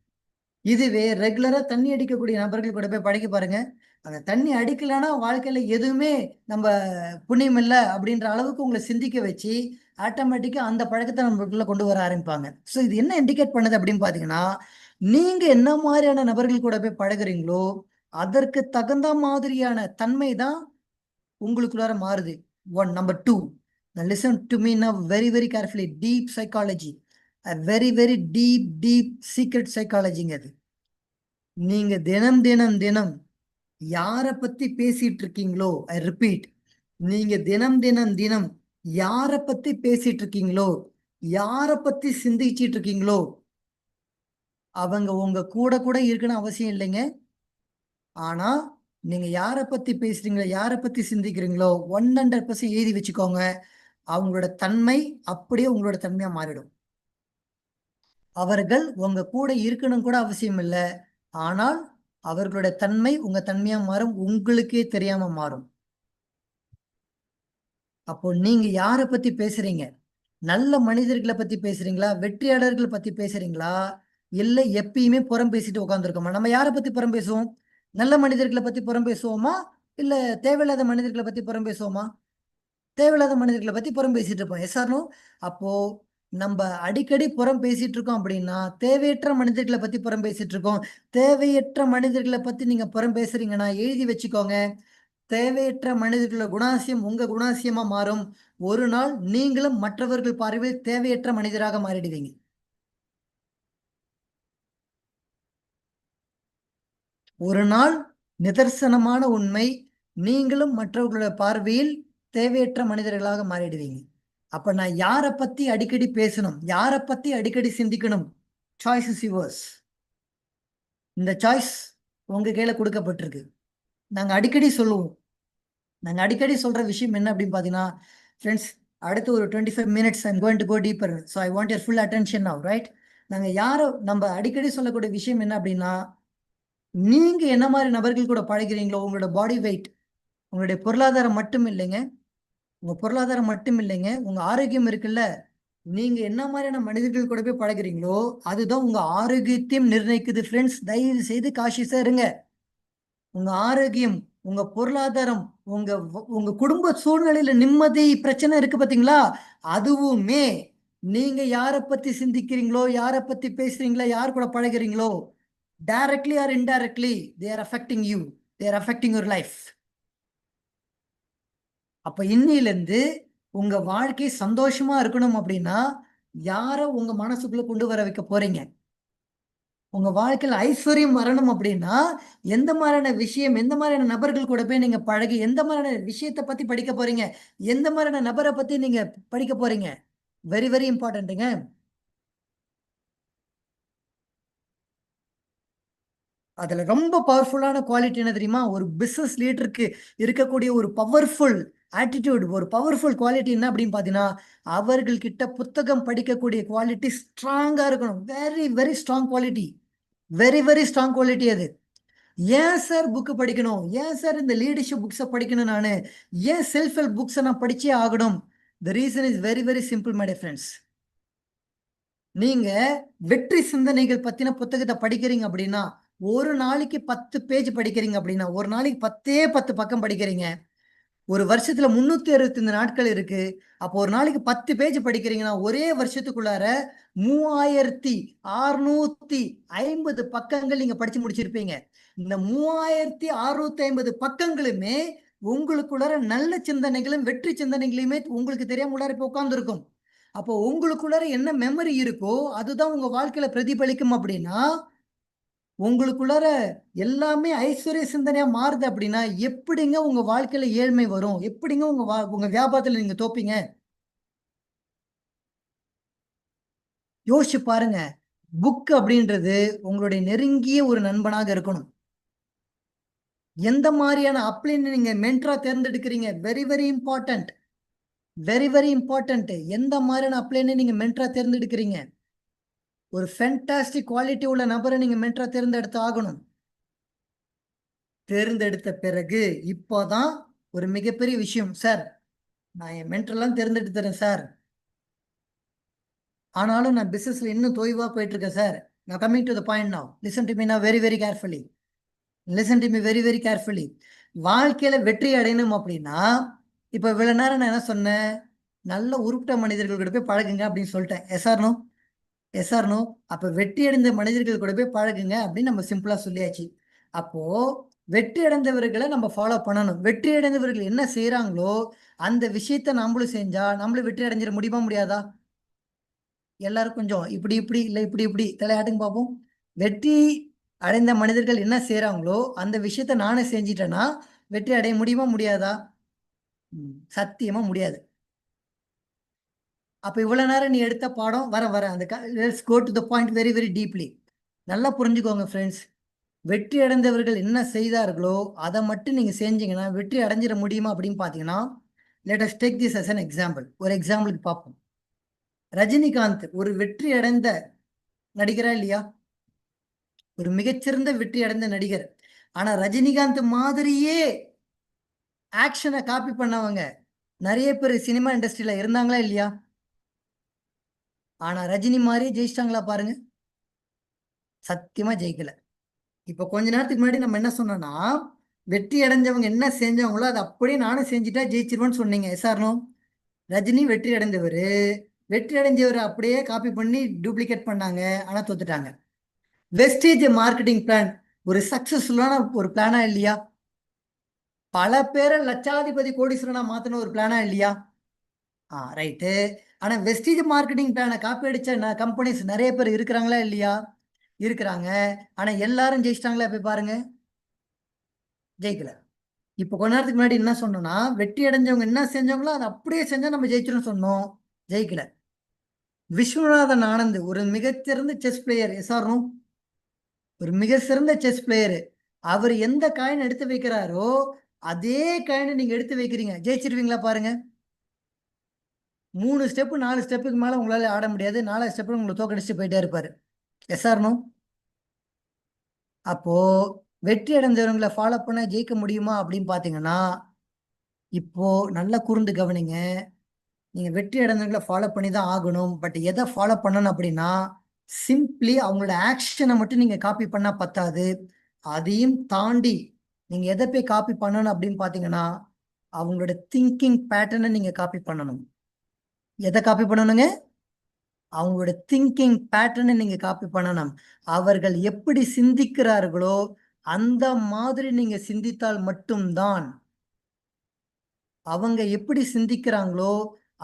இதுவே ரெகுலரா தண்ணி அடிக்கக்கூடிய நபர்கள் கூட போய் பழகி பாருங்க. அந்த தண்ணி அடிக்கலைன்னா வாழ்க்கையில எதுவுமே நம்ம புண்ணியம் இல்லை அப்படின்ற அளவுக்கு உங்களை சிந்திக்க வச்சு ஆட்டோமேட்டிக்கா அந்த பழக்கத்தை நம்மளுக்குள்ள கொண்டு வர ஆரம்பிப்பாங்க. ஸோ இது என்ன இண்டிகேட் பண்ணுது அப்படின்னு பாத்தீங்கன்னா, நீங்க என்ன மாதிரியான நபர்கள் கூட போய் பழகுறீங்களோ அதற்கு தகுந்த மாதிரியான தன்மை தான் உங்களுக்குள்ளார மாறுது. One. Number two, listen to me now very very carefully. Deep psychology, very very deep deep secret சைக்காலஜிங்க அது. நீங்க தினம் தினம் தினம் யாரை பத்தி பேசிட்டு இருக்கீங்களோ, ஐ ரிப்பீட், நீங்க தினம் தினம் தினம் யாரை பத்தி பேசிட்டு இருக்கீங்களோ, யாரை பத்தி சிந்திச்சிட்டு இருக்கீங்களோ, அவங்க உங்க கூட கூட இருக்குன்னு அவசியம் இல்லைங்க. ஆனா நீங்க யாரை பத்தி பேசுறீங்களோ, யாரை பத்தி சிந்திக்கிறீங்களோ 100% எழுதி வச்சுக்கோங்க. அவங்களோட தன்மை அப்படியே உங்களோட தன்மையா மாறிடும். அவர்கள் உங்க கூட இருக்கணும் கூட அவசியம் இல்லை, ஆனால் அவர்களுடைய தன்மை உங்க தன்மையா மாறும், உங்களுக்கே தெரியாம மாறும். அப்போ நீங்க யாரை பத்தி பேசுறீங்க? நல்ல மனிதர்களை பத்தி பேசுறீங்களா, வெற்றியாளர்களை பத்தி பேசுறீங்களா, இல்லை எப்பயுமே புறம் பேசிட்டு உட்காந்துருக்கோமா? நம்ம யாரை பத்தி புறம் பேசுவோம்? நல்ல மனிதர்களை பத்தி புறம் பேசுவோமா, இல்ல தேவையில்லாத மனிதர்களை பத்தி புறம் பேசுவோமா? தேவையில்லாத மனிதர்களை பத்தி புறம் பேசிட்டு இருப்போம். எஸ்ஆர்னோ? அப்போ நம்ம அடிக்கடி புறம் பேசிட்டு இருக்கோம் அப்படின்னா தேவையற்ற மனிதர்களை பத்தி புறம் பேசிட்டு இருக்கோம். தேவையற்ற மனிதர்களை பத்தி நீங்க புறம் பேசுறீங்கன்னா எழுதி வச்சுக்கோங்க, தேவையற்ற மனிதர்களோட குணாசியம் உங்க குணாசியமா மாறும். ஒரு நாள் நீங்களும் மற்றவர்கள் பார்வையில் தேவையற்ற மனிதராக மாறிடுவீங்க. ஒரு நாள் நிதர்சனமான உண்மை, நீங்களும் மற்றவர்களோட பார்வையில் தேவையற்ற மனிதர்களாக மாறிடுவீங்க. அப்ப நான் யாரை பத்தி அடிக்கடி பேசணும், யாரை பத்தி அடிக்கடி சிந்திக்கணும்? Choice is yours. இந்த சாய்ஸ் உங்க கையில கொடுக்கப்பட்டிருக்கு. நாங்க அடிக்கடி சொல்லுவோம், நாங்க அடிக்கடி சொல்ற விஷயம் என்ன அப்படின்னு பாத்தீங்கன்னா, ஃப்ரெண்ட்ஸ், அடுத்து ஒரு 25 minutes I'm going to go deeper, so I want your full attention now, right? நாங்க யாரோ நம்ம அடிக்கடி சொல்லக்கூடிய விஷயம் என்ன அப்படின்னா, நீங்க என்ன மாதிரி நபர்கள் கூட பழகிறீங்களோ, உங்களோட பாடி வெயிட், உங்களுடைய பொருளாதாரம் மட்டும் இல்லைங்க, உங்க பொருளாதாரம் மட்டும் இல்லைங்க, உங்க ஆரோக்கியம் இருக்குல்ல, நீங்க என்ன மாதிரியான மனிதர்கள் கூட போய் பழகிறீங்களோ அதுதான் உங்க ஆரோக்கியத்தையும் நிர்ணயிக்குது. ஃப்ரெண்ட்ஸ், தயவு செய்து காஷியஸா இருங்க. உங்க ஆரோக்கியம், உங்க பொருளாதாரம், உங்க உங்க குடும்ப சூழ்நிலையில நிம்மதி பிரச்சனை இருக்கு பாத்தீங்களா, அதுவுமே நீங்க யாரை பத்தி சிந்திக்கிறீங்களோ, யாரை பத்தி பேசுறீங்களோ, யார் கூட பழகிறீங்களோ, directly or indirectly they are affecting you, they are affecting your life. அப்ப இன்னிலிருந்து உங்க வாழ்க்கை சந்தோஷமா இருக்கணும் அப்படின்னா யார உங்க மனசுக்குள்ள கொண்டு வர வைக்க போறீங்க? உங்க வாழ்க்கையில ஐஸ்வர்யம் வரணும் அப்படின்னா எந்த மாதிரியான விஷயம், எந்த மாதிரியான நபர்கள் கூட போய் நீங்க பழகி, எந்த மாதிரியான விஷயத்தை பத்தி படிக்க போறீங்க, எந்த மாதிரியான நபரை பத்தி நீங்க படிக்க போறீங்க? வெரி வெரி இம்பார்ட்டன்ட்டுங்க. அதுல ரொம்ப பவர்ஃபுல்லான குவாலிட்டி என்ன தெரியுமா? ஒரு பிசினஸ் லீடருக்கு இருக்கக்கூடிய ஒரு பவர்ஃபுல் ஆட்டிடியூட், ஒரு பவர்ஃபுல் குவாலிட்டி என்ன அப்படின்னு பாத்தீங்கன்னா, அவர்கள் கிட்ட புத்தகம் படிக்கக்கூடிய குவாலிட்டி ஸ்ட்ராங்கா இருக்கணும். Very very strong quality, very very strong quality அது. ஏன் சார் புக்கு படிக்கணும், ஏன் சார் இந்த லீடர்ஷிப் புக்ஸை படிக்கணும், நான் ஏன் செல்ஃப் ஹெல்ப் புக்ஸை நான் படிச்சே ஆகணும்? The reason is very very simple my dear friends. நீங்க வெற்றி சிந்தனைகள் பத்தின புத்தகத்தை படிக்கிறீங்க அப்படின்னா, ஒரு நாளைக்கு 10 பேஜ் படிக்கிறீங்க அப்படின்னா, ஒரு நாளைக்கு 10 பக்கம் படிக்கிறீங்க, ஒரு வருஷத்துல 365 நாட்கள் இருக்கு. அப்போ ஒரு நாளைக்கு 10 பேஜ் படிக்கிறீங்கன்னா ஒரே வருஷத்துக்குள்ளார 3650 பக்கங்கள் நீங்க படிச்சு முடிச்சிருப்பீங்க. இந்த 3650 பக்கங்களுமே உங்களுக்குள்ளார நல்ல சிந்தனைகளும் வெற்றி சிந்தனைகளையுமே உங்களுக்கு தெரியாம உள்ளார இப்ப உட்கார்ந்து இருக்கும். அப்போ உங்களுக்குள்ளார என்ன மெமரி இருக்கோ அதுதான் உங்க வாழ்க்கையில பிரதிபலிக்கும். அப்படின்னா உங்களுக்குள்ளார எல்லாமே ஐஸ்வர்ய சிந்தனையா மாறுது அப்படின்னா எப்படிங்க உங்க வாழ்க்கையில ஏழ்மை வரும்? எப்படிங்க உங்க வியாபாரத்துல நீங்க தோப்பீங்க? யோசிச்சு பாருங்க. புக் அப்படின்றது உங்களுடைய நெருங்கிய ஒரு நண்பனாக இருக்கணும். எந்த மாதிரியான அப்ளைன்னு நீங்க மென்டரா தேர்ந்தெடுக்கிறீங்க, very very important, very very important. எந்த மாதிரியான அப்ளைன்னு நீங்க மென்டரா தேர்ந்தெடுக்கிறீங்க? ஒரு ஃபேண்டாஸ்டிக் குவாலிட்டி உள்ள நபரை நீங்க மென்டரா தேர்ந்தெடுத்து ஆகணும். தேர்ந்தெடுத்த பிறகு இப்போதான் ஒரு மிகப்பெரிய விஷயம், சார் நான் என் மென்டர்லாம் தேர்ந்தெடுத்துறேன் சார், ஆனாலும் நான் பிசினஸ்ல இன்னும் தொய்வா போயிட்டு இருக்கேன் சார். நான் coming to the point now, listen to me now very very carefully, listen to me very very carefully. வாழ்க்கையில வெற்றி அடையணும் அப்படின்னா, இப்ப இவ்வளவு நேரம் நான் என்ன சொன்னேன்? நல்ல உருப்பட்ட மனிதர்கள் கூட போய் பழகுங்க அப்படின்னு சொல்லிட்டேன். எஸ்ஆர்னோ, எஸ்ஆர்னோ. அப்ப வெற்றி அடைந்த மனிதர்கள் கூட போய் பழகுங்க அப்படின்னு நம்ம சிம்பிளா சொல்லியாச்சு. அப்போ வெற்றி அடைந்தவர்களை நம்ம ஃபாலோ பண்ணணும். வெற்றி அடைந்தவர்கள் என்ன செய்யறாங்களோ அந்த விஷயத்த நம்மளும் செஞ்சா நம்மளும் வெற்றி அடைஞ்சிட முடியுமா முடியாதா? எல்லாரும் கொஞ்சம் இப்படி இப்படி இல்லை இப்படி இப்படி தலையாட்டுங்க பார்ப்போம். வெற்றி அடைந்த மனிதர்கள் என்ன செய்யறாங்களோ அந்த விஷயத்த நானே செஞ்சிட்டேன்னா வெற்றி அடைய முடியுமா முடியாதா? சத்தியமா முடியாது. அப்ப இவ்வளவு நேரம் நீ எடுத்த பாடம் வர வர அந்த let's go to the point very very deeply. நல்லா புரிஞ்சுக்கோங்க ஃப்ரெண்ட்ஸ். வெற்றி அடைந்தவர்கள் என்ன செய்தார்களோ அதை மட்டும் நீங்க செஞ்சீங்கன்னா வெற்றி அடைஞ்சிட முடியுமா அப்படின்னு பாத்தீங்கன்னா, let us take this as an example. ஒரு எக்ஸாம்பிளுக்கு பார்ப்போம். ரஜினிகாந்த் ஒரு வெற்றி அடைந்த நடிகரா இல்லையா? ஒரு மிகச்சிறந்த வெற்றி அடைந்த நடிகர். ஆனா ரஜினிகாந்த் மாதிரியே ஆக்ஷனை காப்பி பண்ணவங்க நிறைய பேர் சினிமா இண்டஸ்ட்ரியில இருந்தாங்களா இல்லையா? ஆனா ரஜினி மாதிரியே ஜெயிச்சிட்டாங்களா பாருங்க? சத்தியமா ஜெயிக்கல. இப்ப கொஞ்ச நேரத்துக்கு முன்னாடி நம்ம என்ன சொன்னோம்னா, வெற்றி அடைஞ்சவங்க என்ன செஞ்சவங்களோ அதை அப்படியே நானும் செஞ்சுட்டா ஜெயிச்சிருவேன்னு சொன்னீங்க. எஸ்ஆர்னோ? ரஜினி வெற்றி அடைந்தவர், வெற்றி அடைஞ்சவர் அப்படியே காப்பி பண்ணி டூப்ளிகேட் பண்ணாங்க, ஆனா தோத்துட்டாங்க. வெஸ்டேஜ் மார்க்கெட்டிங் பிளான் ஒரு சக்சஸ்ஃபுல்லான ஒரு பிளானா இல்லையா? பல பேரை லட்சாதிபதி கோடீஸ்வரனா மாத்தின ஒரு பிளானா இல்லையா? ரைட்டு. ஆனா வெஸ்டேஜ் மார்க்கெட்டிங் பிளானை காப்பி அடிச்ச கம்பெனிஸ் நிறைய பேர் இருக்கிறாங்களா இல்லையா? இருக்கிறாங்க. ஆனா எல்லாரும் ஜெயிச்சிட்டாங்களா? போய் பாருங்க, ஜெயிக்கல. இப்ப கொஞ்ச நேரத்துக்கு முன்னாடி என்ன சொன்னோம்னா, வெற்றி அடைஞ்சவங்க என்ன செஞ்சவங்களோ அதை அப்படியே செஞ்சா நம்ம ஜெயிச்சிடும் சொன்னோம், ஜெயிக்கல. விஸ்வநாதன் ஆனந்த் ஒரு மிகச்சிறந்த செஸ் பிளேயர். எஸ்ஆர்னோ? ஒரு மிக சிறந்த செஸ் பிளேயரு, அவர் எந்த காயின் எடுத்து வைக்கிறாரோ அதே காயினை நீங்க எடுத்து வைக்கிறீங்க, ஜெயிச்சிருவீங்களா பாருங்க. 3 ஸ்டெப் 4 ஸ்டெப்புக்கு மேல உங்களால ஆட முடியாது. 4வது ஸ்டெப்ல உங்களை தோக்கடிச்சுட்டு போயிட்டே இருப்பாரு. Yes or no? அப்போ வெற்றி அடைஞ்சவங்களை ஃபாலோ பண்ண ஜெயிக்க முடியுமா அப்படின்னு பாத்தீங்கன்னா, இப்போ நல்லா கூர்ந்து கவனிங்க. நீங்க வெற்றி அடைஞ்சவங்களை ஃபாலோ பண்ணி தான் ஆகணும். பட் எதை ஃபாலோ பண்ணணும் அப்படின்னா, சிம்பிளி அவங்களோட ஆக்ஷனை மட்டும் நீங்க காப்பி பண்ணா பத்தாது. அதையும் தாண்டி நீங்க எதை போய் காப்பி பண்ணணும் அப்படின்னு பாத்தீங்கன்னா, அவங்களோட திங்கிங் பேட்டர்னை நீங்க காப்பி பண்ணணும். எதை காப்பி பண்ணணுங்க? அவங்களோட திங்கிங் பேட்டர்னை நீங்க காப்பி பண்ணணும். அவர்கள் எப்படி சிந்திக்கிறார்களோ அந்த மாதிரி நீங்க சிந்தித்தால் மட்டும்தான், அவங்க எப்படி சிந்திக்கிறாங்களோ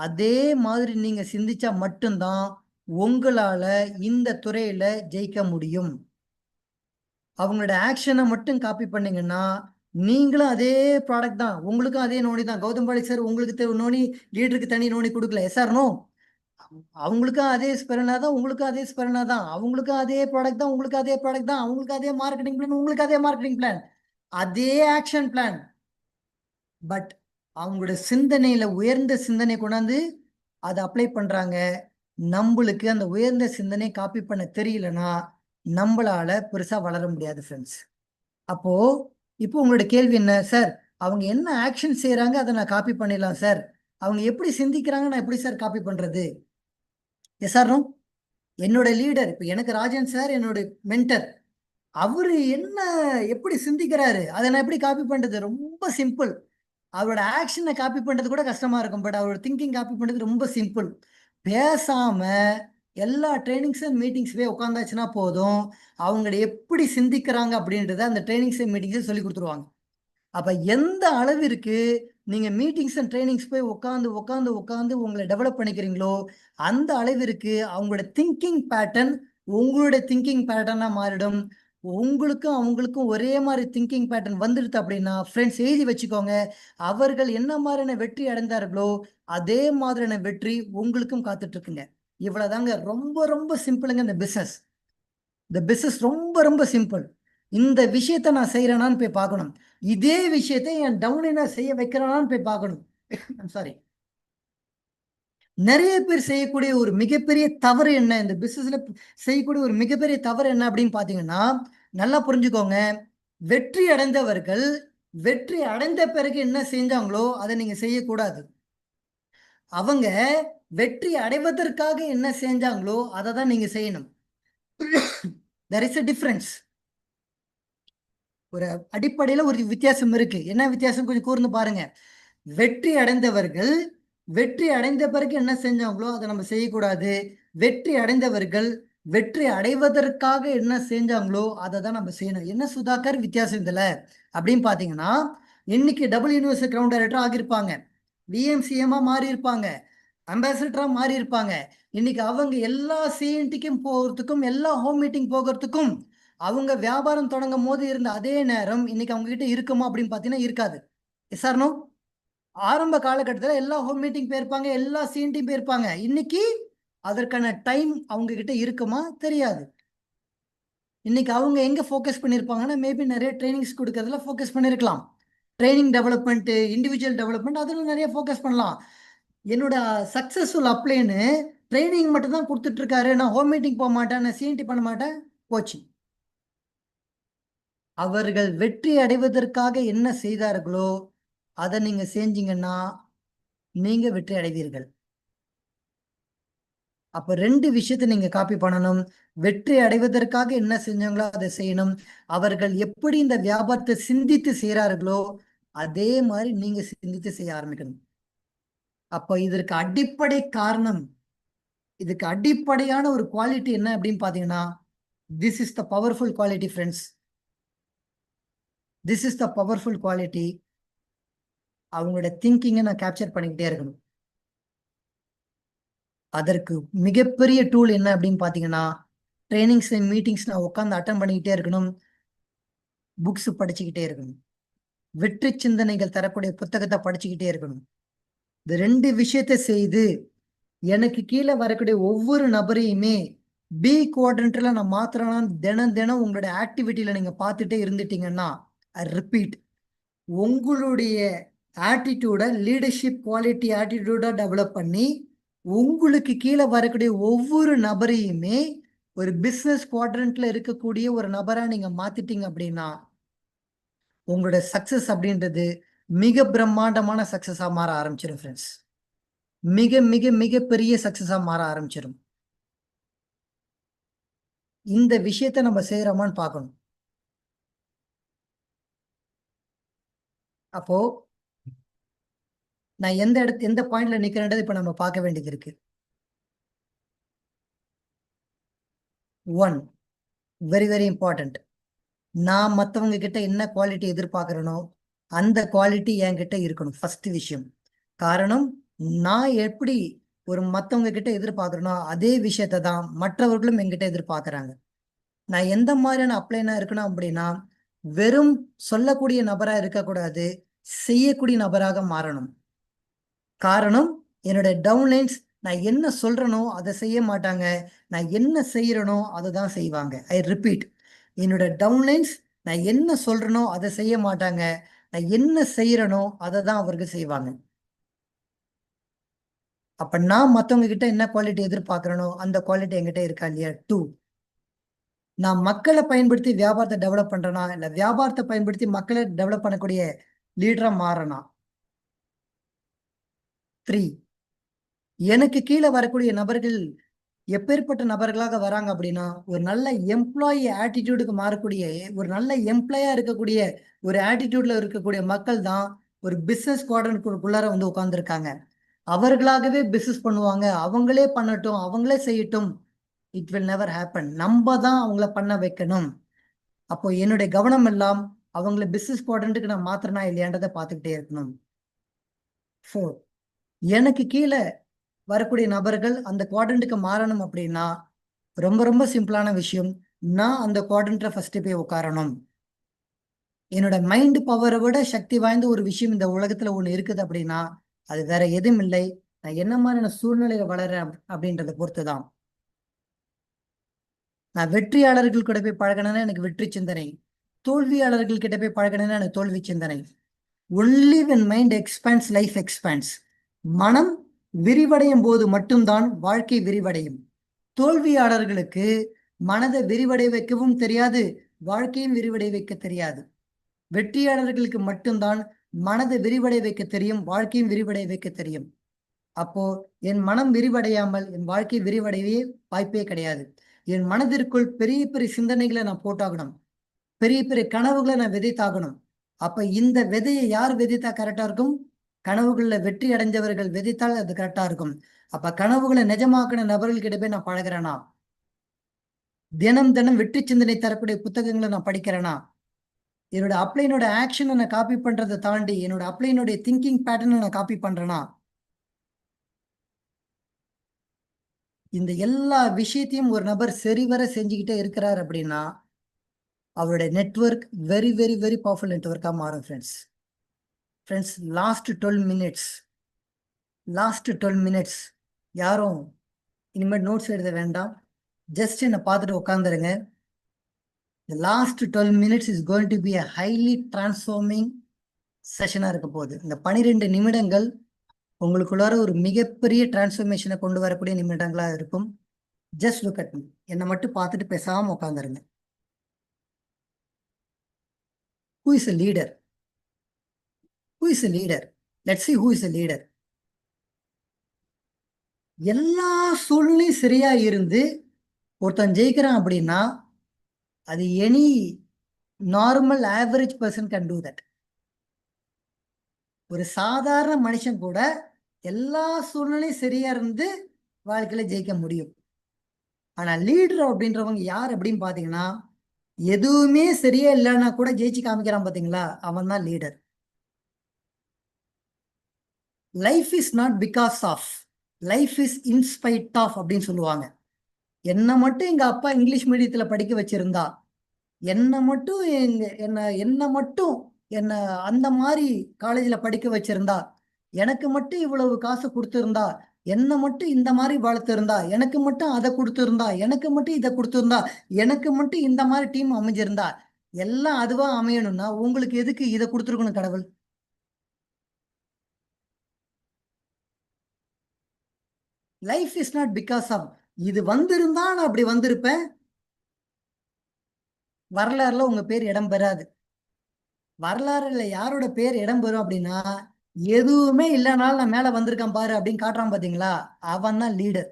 அதே மாதிரி நீங்க சிந்திச்சா மட்டும்தான் உங்களால இந்த துறையில ஜெயிக்க முடியும். அவங்களோட ஆக்ஷனை மட்டும் காப்பி பண்ணீங்கன்னா நீங்களும் அதே ப்ராடக்ட் தான், உங்களுக்கும் அதே நோனி தான். கௌதம் பாடி சார் உங்களுக்கு நோனி, லீடருக்கு தனி நோனி கொடுக்கல. Yes or no? அவங்களுக்கும் அதே ஸ்பெரனா தான், உங்களுக்கும் அதே ஸ்பெரனா தான். அவங்களுக்கும் அதே ப்ராடக்ட் தான், உங்களுக்கு அதே ப்ராடக்ட் தான். அவங்களுக்கு அதே மார்க்கெட்டிங் பிளான், உங்களுக்கு அதே மார்க்கெட்டிங் பிளான், அதே ஆக்ஷன் பிளான். பட் அவங்களோட சிந்தனையில உயர்ந்த சிந்தனை கொண்டாந்து அதை அப்ளை பண்றாங்க. நம்மளுக்கு அந்த உயர்ந்த சிந்தனை காப்பி பண்ண தெரியலன்னா நம்மளால பெருசா வளர முடியாது ஃப்ரெண்ட்ஸ். அப்போ இப்போ உங்களோட கேள்வி என்ன சார்? அவங்க என்ன ஆக்ஷன் செய்யறாங்க அதை நான் காப்பி பண்ணிடலாம் சார், அவங்க எப்படி சிந்திக்கிறாங்க நான் எப்படி சார் காப்பி பண்றது? Yes or no? என்னோட லீடர், இப்போ எனக்கு ராஜன் சார் என்னோட மென்டர், அவரு என்ன எப்படி சிந்திக்கிறாரு அதை நான் எப்படி காப்பி பண்றது? ரொம்ப சிம்பிள். அவரோட ஆக்ஷனை காப்பி பண்றது கூட கஷ்டமா இருக்கும், பட் அவரோட திங்கிங் காப்பி பண்றது ரொம்ப சிம்பிள். பேசாம எல்லா ட்ரைனிங்ஸ் அண்ட் மீட்டிங்ஸ் போய் உட்காந்தாச்சுன்னா போதும், அவங்க எப்படி சிந்திக்கிறாங்க அப்படின்றத அந்த ட்ரைனிங்ஸ் அண்ட் மீட்டிங்ஸ் சொல்லி கொடுத்துருவாங்க. அப்ப எந்த அளவிற்கு நீங்க மீட்டிங்ஸ் அண்ட் ட்ரைனிங்ஸ் போய் உட்காந்து உட்காந்து உட்காந்து உங்களை டெவலப் பண்ணிக்கிறீங்களோ அந்த அளவிற்கு அவங்களோட திங்கிங் பேட்டர்ன் உங்களோட திங்கிங் பேட்டர்னா மாறிடும். உங்களுக்கும் அவங்களுக்கும் ஒரே மாதிரி திங்கிங் பேட்டர்ன் வந்துடுது அப்படின்னா ஃப்ரெண்ட்ஸ் எழுதி வச்சுக்கோங்க, அவர்கள் என்ன மாதிரியான வெற்றி அடைந்தார்களோ அதே மாதிரியான வெற்றி உங்களுக்கும் காத்துட்டு இருக்குங்க. இவ்வளவுதாங்க, ரொம்ப ரொம்ப சிம்பிளுங்க இந்த பிசினஸ். இந்த பிசினஸ் ரொம்ப ரொம்ப சிம்பிள். இந்த விஷயத்த நான் செய்யறேனான்னு போய் பார்க்கணும். இதே விஷயத்தை என் டவுனினா செய்ய வைக்கிறானான்னு போய் பார்க்கணும். சாரி. நிறைய பேர் செய்யக்கூடிய ஒரு மிகப்பெரிய தவறு என்ன, இந்த பிசினஸ்ல செய்யக்கூடிய ஒரு மிகப்பெரிய தவறு என்ன அப்படின்னு பாத்தீங்கன்னா, நல்லா புரிஞ்சுக்கோங்க. வெற்றி அடைந்தவர்கள் வெற்றி அடைந்த பிறகு என்ன செஞ்சாங்களோ அதை நீங்க செய்யக்கூடாது. அவங்க வெற்றி அடைவதற்காக என்ன செஞ்சாங்களோ அதை தான் நீங்க செய்யணும். there is a difference. ஒரு அடிப்படையில ஒரு வித்தியாசம் இருக்கு. என்ன வித்தியாசம் கொஞ்சம் கூர்ந்து பாருங்க. வெற்றி அடைந்தவர்கள் வெற்றி அடைந்த பிறகு என்ன செஞ்சாங்களோ அதை நம்ம செய்யக்கூடாது. வெற்றி அடைந்தவர்கள் வெற்றி அடைவதற்காக என்ன செஞ்சாங்களோ அதை தான் நம்ம செய்யணும். என்ன சுதாகர் வித்தியாசம் இதுல அப்படின்னு பாத்தீங்கன்னா, இன்னைக்கு டபுள் யூனிவர்சிட்டி கிரவுண்ட் டைரக்டர் ஆகியிருப்பாங்க, டிஎம்சிஎம்மா மாறி இருப்பாங்க, அம்பாசிடரா மாறி இருப்பாங்க. இன்னைக்கு அவங்க எல்லா சிஎன்டிக்கும் போகிறதுக்கும் எல்லா ஹோம் மீட்டிங் போகிறதுக்கும் அவங்க வியாபாரம் தொடங்கும் போது இருந்த அதே நேரம் இன்னைக்கு அவங்க கிட்ட இருக்குமா அப்படின்னு பாத்தீங்கன்னா இருக்காது. Yes or no? ஆரம்ப காலகட்டத்தில் எல்லா ஹோம் மீட்டிங் போயிருப்பாங்க, எல்லா சிஎன்டியும் போயிருப்பாங்க. இன்னைக்கு அதற்கான டைம் அவங்க கிட்ட இருக்குமா தெரியாது. இன்னைக்கு அவங்க எங்க ஃபோக்கஸ் பண்ணியிருப்பாங்கன்னா மேபி நிறைய ட்ரைனிங்ஸ் கொடுக்கறதுல ஃபோக்கஸ் பண்ணியிருக்கலாம். ட்ரைனிங் டெவலப்மெண்ட், இண்டிவிஜுவல் டெவலப்மெண்ட் அதில் நிறைய ஃபோக்கஸ் பண்ணலாம். என்னோட சக்சஸ்ஃபுல் அப்ளைன்னு ட்ரைனிங் மட்டும் தான் கொடுத்துட்டு இருக்காரு, நான் ஹோம் மீட்டிங் போக மாட்டேன், நான் சிஎன்டி பண்ண மாட்டேன், போச்சு. அவர்கள் வெற்றி அடைவதற்காக என்ன செய்தார்களோ அதை நீங்க செஞ்சீங்கன்னா நீங்க வெற்றி அடைவீர்கள். அப்ப 2 விஷயத்தை நீங்க காப்பி பண்ணணும். வெற்றி அடைவதற்காக என்ன செஞ்சாங்களோ அதை செய்யணும். அவர்கள் எப்படி இந்த வியாபாரத்தை சிந்தித்து செய்யறார்களோ அதே மாதிரி நீங்க சிந்தித்து செய்ய ஆரம்பிக்கணும். அப்ப இதற்கு அடிப்படை காரணம், இதுக்கு அடிப்படையான ஒரு குவாலிட்டி என்ன அப்படின்னு பாத்தீங்கன்னா, this is the powerful quality friends. This is the powerful quality. அவங்களோட திங்கிங்கை நான் கேப்சர் பண்ணிக்கிட்டே இருக்கணும். அதற்கு மிகப்பெரிய டூல் என்ன அப்படின்னு பாத்தீங்கன்னா, ட்ரைனிங்ஸ் மீட்டிங்ஸ் நான் உட்காந்து அட்டன் பண்ணிக்கிட்டே இருக்கணும், புக்ஸ் படிச்சுக்கிட்டே இருக்கணும், வெற்றி சிந்தனைகள் தரக்கூடிய புத்தகத்தை படிச்சுக்கிட்டே இருக்கணும். இந்த 2 விஷயத்தை செய்து எனக்கு கீழே வரக்கூடிய ஒவ்வொரு நபரையுமே பி குவாட்ரண்ட்ல நான் மாத்திரம்னா தினம் தினம் உங்களுடைய ஆக்டிவிட்டியில நீங்க பார்த்துட்டே இருந்துட்டீங்கன்னா, ஐ ரிப்பீட், உங்களுடைய ஆட்டிடியூட லீடர்ஷிப் குவாலிட்டி ஆட்டிடியூடா டெவலப் பண்ணி உங்களுக்கு கீழே வரக்கூடிய ஒவ்வொரு நபரையுமே ஒரு பிசினஸ் குவாட்ரண்ட்ல இருக்கக்கூடிய ஒரு நபரா நீங்க மாத்திட்டீங்க அப்படின்னா உங்களோட சக்சஸ் அப்படின்றது மிக பிரம்மாண்டமான சக்சஸா மாற ஆரம்பிச்சிடும் ஃப்ரெண்ட்ஸ். மிக மிக மிக பெரிய சக்சஸா மாற ஆரம்பிச்சிடும். இந்த விஷயத்த நம்ம செய்யறோமான்னு பார்க்கணும். அப்போ நான் எந்த பாயிண்ட்ல நிக்கிறேன்றது இப்ப நம்ம பார்க்க வேண்டியது இருக்கு. 1 வெரி வெரி இம்பார்ட்டன்ட். நான் மற்றவங்க கிட்ட என்ன குவாலிட்டி எதிர்பார்க்கறனோ அந்த குவாலிட்டி என்கிட்ட இருக்கணும் ஃபர்ஸ்ட் விஷயம். காரணம், நான் எப்படி ஒரு மற்றவங்க கிட்ட எதிர்பார்க்கறனோ அதே விஷயத்தை தான் மற்றவர்களும் என்கிட்ட எதிர்பார்க்கறாங்க. நான் எந்த மாதிரியான அப்ளைனா இருக்கணும் அப்படின்னா, வெறும் சொல்லக்கூடிய நபரா இருக்கக்கூடாது, செய்யக்கூடிய நபராக மாறணும். காரணம், என்னோட டவுன்லைன்ஸ் நான் என்ன சொல்றேனோ அதை செய்ய மாட்டாங்க, நான் என்ன செய்யறனோ அதை தான் செய்வாங்க. ஐ ரிப்பீட், என்னோட டவுன்லைன்ஸ் நான் என்ன சொல்றேனோ அதை செய்ய மாட்டாங்க, நான் என்ன செய்யறனோ அதை தான் அவர்கள் செய்வாங்க. அப்ப நான் மத்தவங்க கிட்ட என்ன குவாலிட்டி எதிர்பார்க்கறனோ அந்த குவாலிட்டி என்கிட்ட இருக்கா இல்லையா? 2, நான் மக்களை பயன்படுத்தி வியாபாரத்தை டெவலப் பண்றேனா இல்ல வியாபாரத்தை பயன்படுத்தி மக்களை டெவலப் பண்ணக்கூடிய லீடரா மாறனா? 3, எனக்கு கீழே வரக்கூடிய நபர்கள் எப்பேற்பட்ட நபர்களாக வராங்க அப்படின்னா, ஒரு நல்ல எம்ப்ளாயி ஆட்டிடியூடுக்கு மாறக்கூடிய ஒரு நல்ல எம்ப்ளாயா இருக்கக்கூடிய ஒரு ஆட்டிடியூட்ல இருக்கக்கூடிய மக்கள் தான் ஒரு பிசினஸ் குவாட்ரண்ட்குள்ளார வந்து உட்கார்ந்துருக்காங்க. அவர்களாகவே பிசினஸ் பண்ணுவாங்க, அவங்களே பண்ணட்டும், அவங்களே செய்யட்டும். It will never happen. நம்ம தான் அவங்கள பண்ண வைக்கணும். அப்போ என்னுடைய கவனம் எல்லாம் அவங்கள பிசினஸ் குவாட்ரண்ட்டுக்கு நான் மாத்திரனா இல்லையான்றதை பார்த்துக்கிட்டே இருக்கணும். 4, எனக்கு கீழே வரக்கூடிய நபர்கள் அந்த குவாட்ரண்ட்டுக்கு மாறணும் அப்படின்னா ரொம்ப ரொம்ப சிம்பிளான விஷயம். நான் அந்த குவாட்ரண்ட்ல ஃபர்ஸ்ட் போய் உட்காரணும். என்னோட மைண்ட் பவரை விட சக்தி வாய்ந்த ஒரு விஷயம் இந்த உலகத்துல ஒண்ணு இருக்குது அப்படின்னா அது வேற எதுவும் இல்லை. நான் என்ன மாதிரியான சூழ்நிலையில வளர்றேன் அப்படின்றத பொறுத்துதான். நான் வெற்றியாளர்கள் கூட போய் பழகினேன்னா எனக்கு வெற்றி சிந்தனை, தோல்வியாளர்கள் கிட்ட போய் பழகினேன்னா எனக்கு தோல்வி சிந்தனை. Only when mind expands life expands. மனம் விரிவடையும் போது மட்டும்தான் வாழ்க்கை விரிவடையும். தோல்வியாளர்களுக்கு மனதை விரிவடை வைக்கவும் தெரியாது, வாழ்க்கையும் விரிவடை வைக்க தெரியாது. வெற்றியாளர்களுக்கு மட்டும்தான் மனதை விரிவடை வைக்க தெரியும், வாழ்க்கையும் விரிவடை வைக்க தெரியும். அப்போ என் மனம் விரிவடையாமல் என் வாழ்க்கை விரிவடையவே வாய்ப்பே கிடையாது. என் மனதிற்குள் பெரிய பெரிய சிந்தனைகளை நான் போட்டாகணும், பெரிய பெரிய கனவுகளை நான் விதைத்தாகணும். அப்ப இந்த விதையை யார் விதைத்தா கரெக்டா இருக்கும்? கனவுகள்ல வெற்றி அடைஞ்சவர்கள் விதைத்தால் அது கரெக்டா இருக்கும். அப்ப கனவுகளை நிஜமாக்கின நபர்கள் கிட்ட போய் நான் பழகிறேனா? தினம் தினம் வெற்றி சிந்தனை தரக்கூடிய புத்தகங்களை நான் படிக்கிறேனா? என்னோட அப்ளைனோட ஆக்ஷனை நான் காப்பி பண்றதை தாண்டி என்னோட அப்ளைனுடைய திங்கிங் பேட்டர்னை நான் காப்பி பண்றேனா? இந்த எல்லா விஷயத்தையும் ஒரு நபர் சரிவர செஞ்சுக்கிட்டே இருக்கிறார் அப்படின்னா அவருடைய network very very very powerful நெட்வொர்க்கா மாறும் ஃப்ரெண்ட்ஸ். ஃப்ரெண்ட்ஸ், லாஸ்ட் 12 மினிட்ஸ் யாரும் இனிமேல் நோட்ஸ் எழுத வேண்டாம். ஜஸ்ட் என்னை பார்த்துட்டு உட்காந்துருங்க. The last 12 minutes is going to be a highly transforming செஷனா இருக்க போகுது. இந்த 12 நிமிடங்கள் உங்களுக்குள்ளார ஒரு மிகப்பெரிய டிரான்ஸ்ஃபர்மேஷனை கொண்டு வரக்கூடிய நிமிடங்களா இருக்கும். Just look at me. என்னை மட்டும் பார்த்துட்டு பேசாம உட்காந்துருங்க. Who is a leader? Who is a leader? Let's see who is a leader. எல்லா சூழ்நிலையும் சரியா இருந்து ஒருத்தன் ஜெயிக்கிறான் அப்படின்னா அது any normal average person can do that. ஒரு சாதாரண மனுஷன் கூட எல்லா சூழ்நிலையும் சரியா இருந்து வாழ்க்கையில ஜெயிக்க முடியும். ஆனா லீடர் அப்படின்றவங்க யார் அப்படின்னு பாத்தீங்கன்னா எதுவுமே சரியா இல்லைன்னா கூட ஜெயிச்சு காமிக்கிறான் பாத்தீங்களா, அவன் தான் leader. Life is not because of, life is in spite of அப்படின்னு சொல்லுவாங்க. என்னை மட்டும் எங்க அப்பா இங்கிலீஷ் மீடியத்துல படிக்க வச்சிருந்தா, என்னை மட்டும் என்ன மட்டும் என்ன அந்த மாதிரி காலேஜ்ல படிக்க வச்சிருந்தா, எனக்கு மட்டும் இவ்வளவு காசு கொடுத்திருந்தா என்ன மட்டும் இந்த மாதிரி வளர்த்திருந்தா, எனக்கு மட்டும் அதை கொடுத்திருந்தா, எனக்கு மட்டும் இதை கொடுத்திருந்தா, எனக்கு மட்டும் இந்த மாதிரி டீம் அமைஞ்சிருந்தா, எல்லாம் அதுவா அமையணும்னா உங்களுக்கு எதுக்கு இதை கொடுத்துருக்கணும் கடவுள்? Life is not because of இது வந்திருந்தா நான் அப்படி வந்திருப்பேன். வரலாறுல உங்க பேர் இடம் பெறாது. வரலாறுல யாரோட பேர் இடம் பெறும் அப்படின்னா, எதுவுமே இல்லைனாலும் நான் மேல வந்திருக்கேன் பாரு அப்படின்னு காட்டுறான் பாத்தீங்களா, அவன் தான் லீடர்.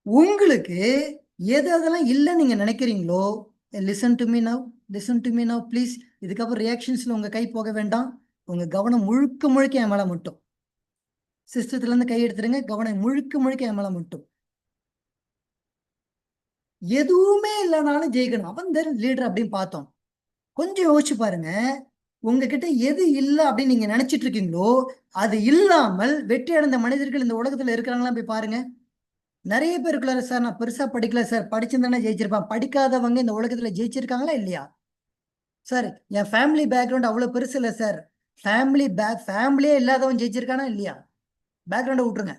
உங்களுக்கு எது அதெல்லாம் இல்லைன்னு நீங்க நினைக்கிறீங்களோ, listen to me now, listen to me now please. இதுக்கப்புறம் ரியாக்ஷன்ஸ்ல உங்க கை போக வேண்டாம். உங்க கவனம் முழுக்க முழுக்க என் மேல மட்டும். சிஸ்டத்துல இருந்து கை எடுத்துருங்க, கவனம் முழுக்க முழுக்க என் மேல மட்டும். எதுவுமே இல்லைனாலும் ஜெயிக்கணும், அவன் தான் லீடர் அப்படின்னு பார்த்தோம். கொஞ்சம் யோசிச்சு பாருங்க, உங்ககிட்ட எது இல்லை அப்படின்னு நீங்க நினைச்சிட்டு இருக்கீங்களோ, அது இல்லாமல் வெற்றி அடைந்த மனிதர்கள் இந்த உலகத்துல இருக்கிறாங்களா போய் பாருங்க. நிறைய பேர் இருக்குல்ல சார், நான் பெருசா படிக்கல சார், படிச்சிருந்தானே ஜெயிச்சிருப்பான். படிக்காதவங்க இந்த உலகத்துல ஜெயிச்சிருக்காங்களா இல்லையா? சார் என் ஃபேமிலி பேக்ரவுண்ட் அவ்வளவு பெருசு இல்லை சார், ஃபேமிலியே இல்லாதவன் ஜெயிச்சிருக்கானா இல்லையா? பேக்ரவுண்டை விட்டுருங்க.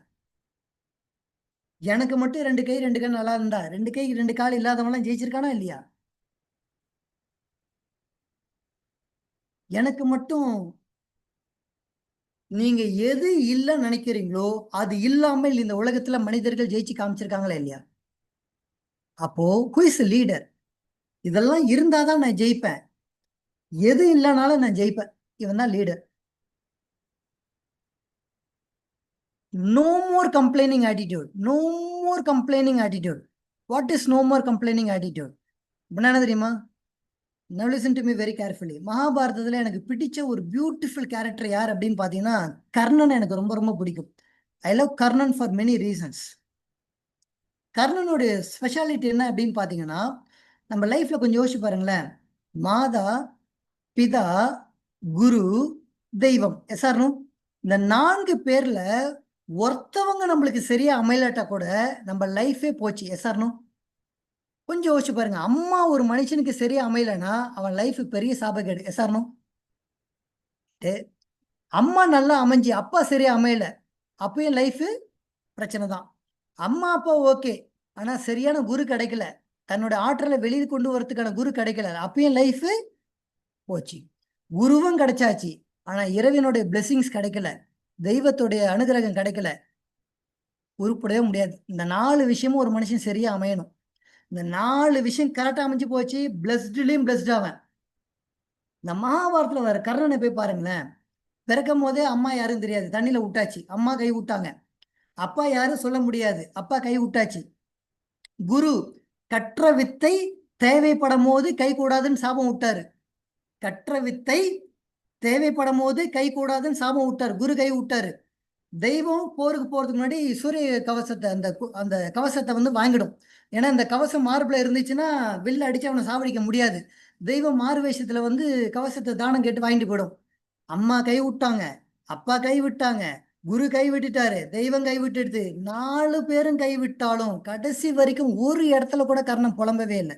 எனக்கு மட்டும் ரெண்டு கை ரெண்டு கால் நல்லா இருந்தா, ரெண்டு கை ரெண்டு கால் இல்லாதவன்லாம் ஜெயிச்சிருக்கானா இல்லையா? எனக்கு மட்டும் நீங்க எது இல்லைன்னு நினைக்கிறீங்களோ அது இல்லாமல் இந்த உலகத்துல மனிதர்கள் ஜெயிச்சு காமிச்சிருக்காங்களா இல்லையா? அப்போ ஹூ இஸ் லீடர்? இதெல்லாம் இருந்தாதான் நான் ஜெயிப்பேன், எது இல்லைனாலும் நான் ஜெயிப்பேன். இவன் தான் leader. No more complaining attitude, no more complaining attitude. What is no more complaining attitude? என்ன தெரியுமா? Now listen to me very carefully. மகாபாரதத்துல எனக்கு பிடிச்ச ஒரு பியூட்டிஃபுல் கேரக்டர் யார் அப்படின்னு பாத்தீங்கன்னா, கர்ணன் எனக்கு ரொம்ப ரொம்ப பிடிக்கும். I love Karnan for many reasons. கர்ணனுடைய ஸ்பெஷாலிட்டி என்ன அப்படின்னு பாத்தீங்கன்னா, நம்ம லைஃப்ல கொஞ்சம் யோசிச்சு பாருங்களேன். மாதா, பிதா, குரு, தெய்வம், எஸ்ஆர்னு, இந்த நான்கு பேர்ல ஒருத்தவங்க நம்மளுக்கு சரியா அமையலாட்டா கூட நம்ம லைஃபே போச்சு. எஸ்ஆர்னு கொஞ்சம் யோசிச்சு பாருங்க. அம்மா ஒரு மனுஷனுக்கு சரியா அமையலன்னா அவன் லைஃப் பெரிய சாபக்கேடு. எஸ்ஆர்னு அம்மா நல்லா அமைஞ்சு அப்பா சரியா அமையல, அப்பயும் லைஃப் பிரச்சனை தான். அம்மா அப்பா ஓகே, ஆனா சரியான குரு கிடைக்கல, தன்னோட ஆற்றலை வெளியில் கொண்டு வரதுக்கான குரு கிடைக்கல, அப்பயும் லைஃப் போச்சு. குருவும் கிடைச்சாச்சு, ஆனா இறைவனுடைய பிளெஸிங்ஸ் கிடைக்கல, தெய்வத்துடைய அனுகிரகம் கிடைக்கல, உருப்படவே முடியாது. இந்த நாலு விஷயமும் ஒரு மனுஷன் சரியா அமையணும். இந்த நாலு விஷயம் கரெக்டா அமைஞ்சு போச்சு, பிளஸ்ட்லயும் பிளஸ்ட் ஆவன். இந்த மகாபாரத்துல வர கர்ணனை போய் பாருங்களேன். பிறக்கும் போதே அம்மா யாரும் தெரியாது, தண்ணியில விட்டாச்சு, அம்மா கை விட்டாங்க. அப்பா யாரும் சொல்ல முடியாது, அப்பா கை விட்டாச்சு. குரு கற்ற வித்தை தேவைப்படும் போது கை கூடாதுன்னு சாபம் விட்டாரு. கற்ற வித்தை தேவைப்படும் போது கை கூடாதுன்னு சாபம் விட்டார், குரு கை விட்டாரு. தெய்வம் போருக்கு போறதுக்கு முன்னாடி சூரிய கவசத்தை, அந்த கவசத்தை வந்து வாங்கிடும். ஏன்னா இந்த கவசம் மார்பில் இருந்துச்சுன்னா வெளில அடிச்சு அவனை சாவடிக்க முடியாது. தெய்வம் மாறு வேஷத்துல வந்து கவசத்தை தானம் கேட்டு வாங்கிட்டு போயிடும். அம்மா கை விட்டாங்க, அப்பா கை விட்டாங்க, குரு கை விட்டுட்டாரு, தெய்வம் கை விட்டுடுது. நாலு பேரும் கை விட்டாலும் கடைசி வரைக்கும் ஒரு இடத்துல கூட கர்ணன் புலம்பவே இல்லை.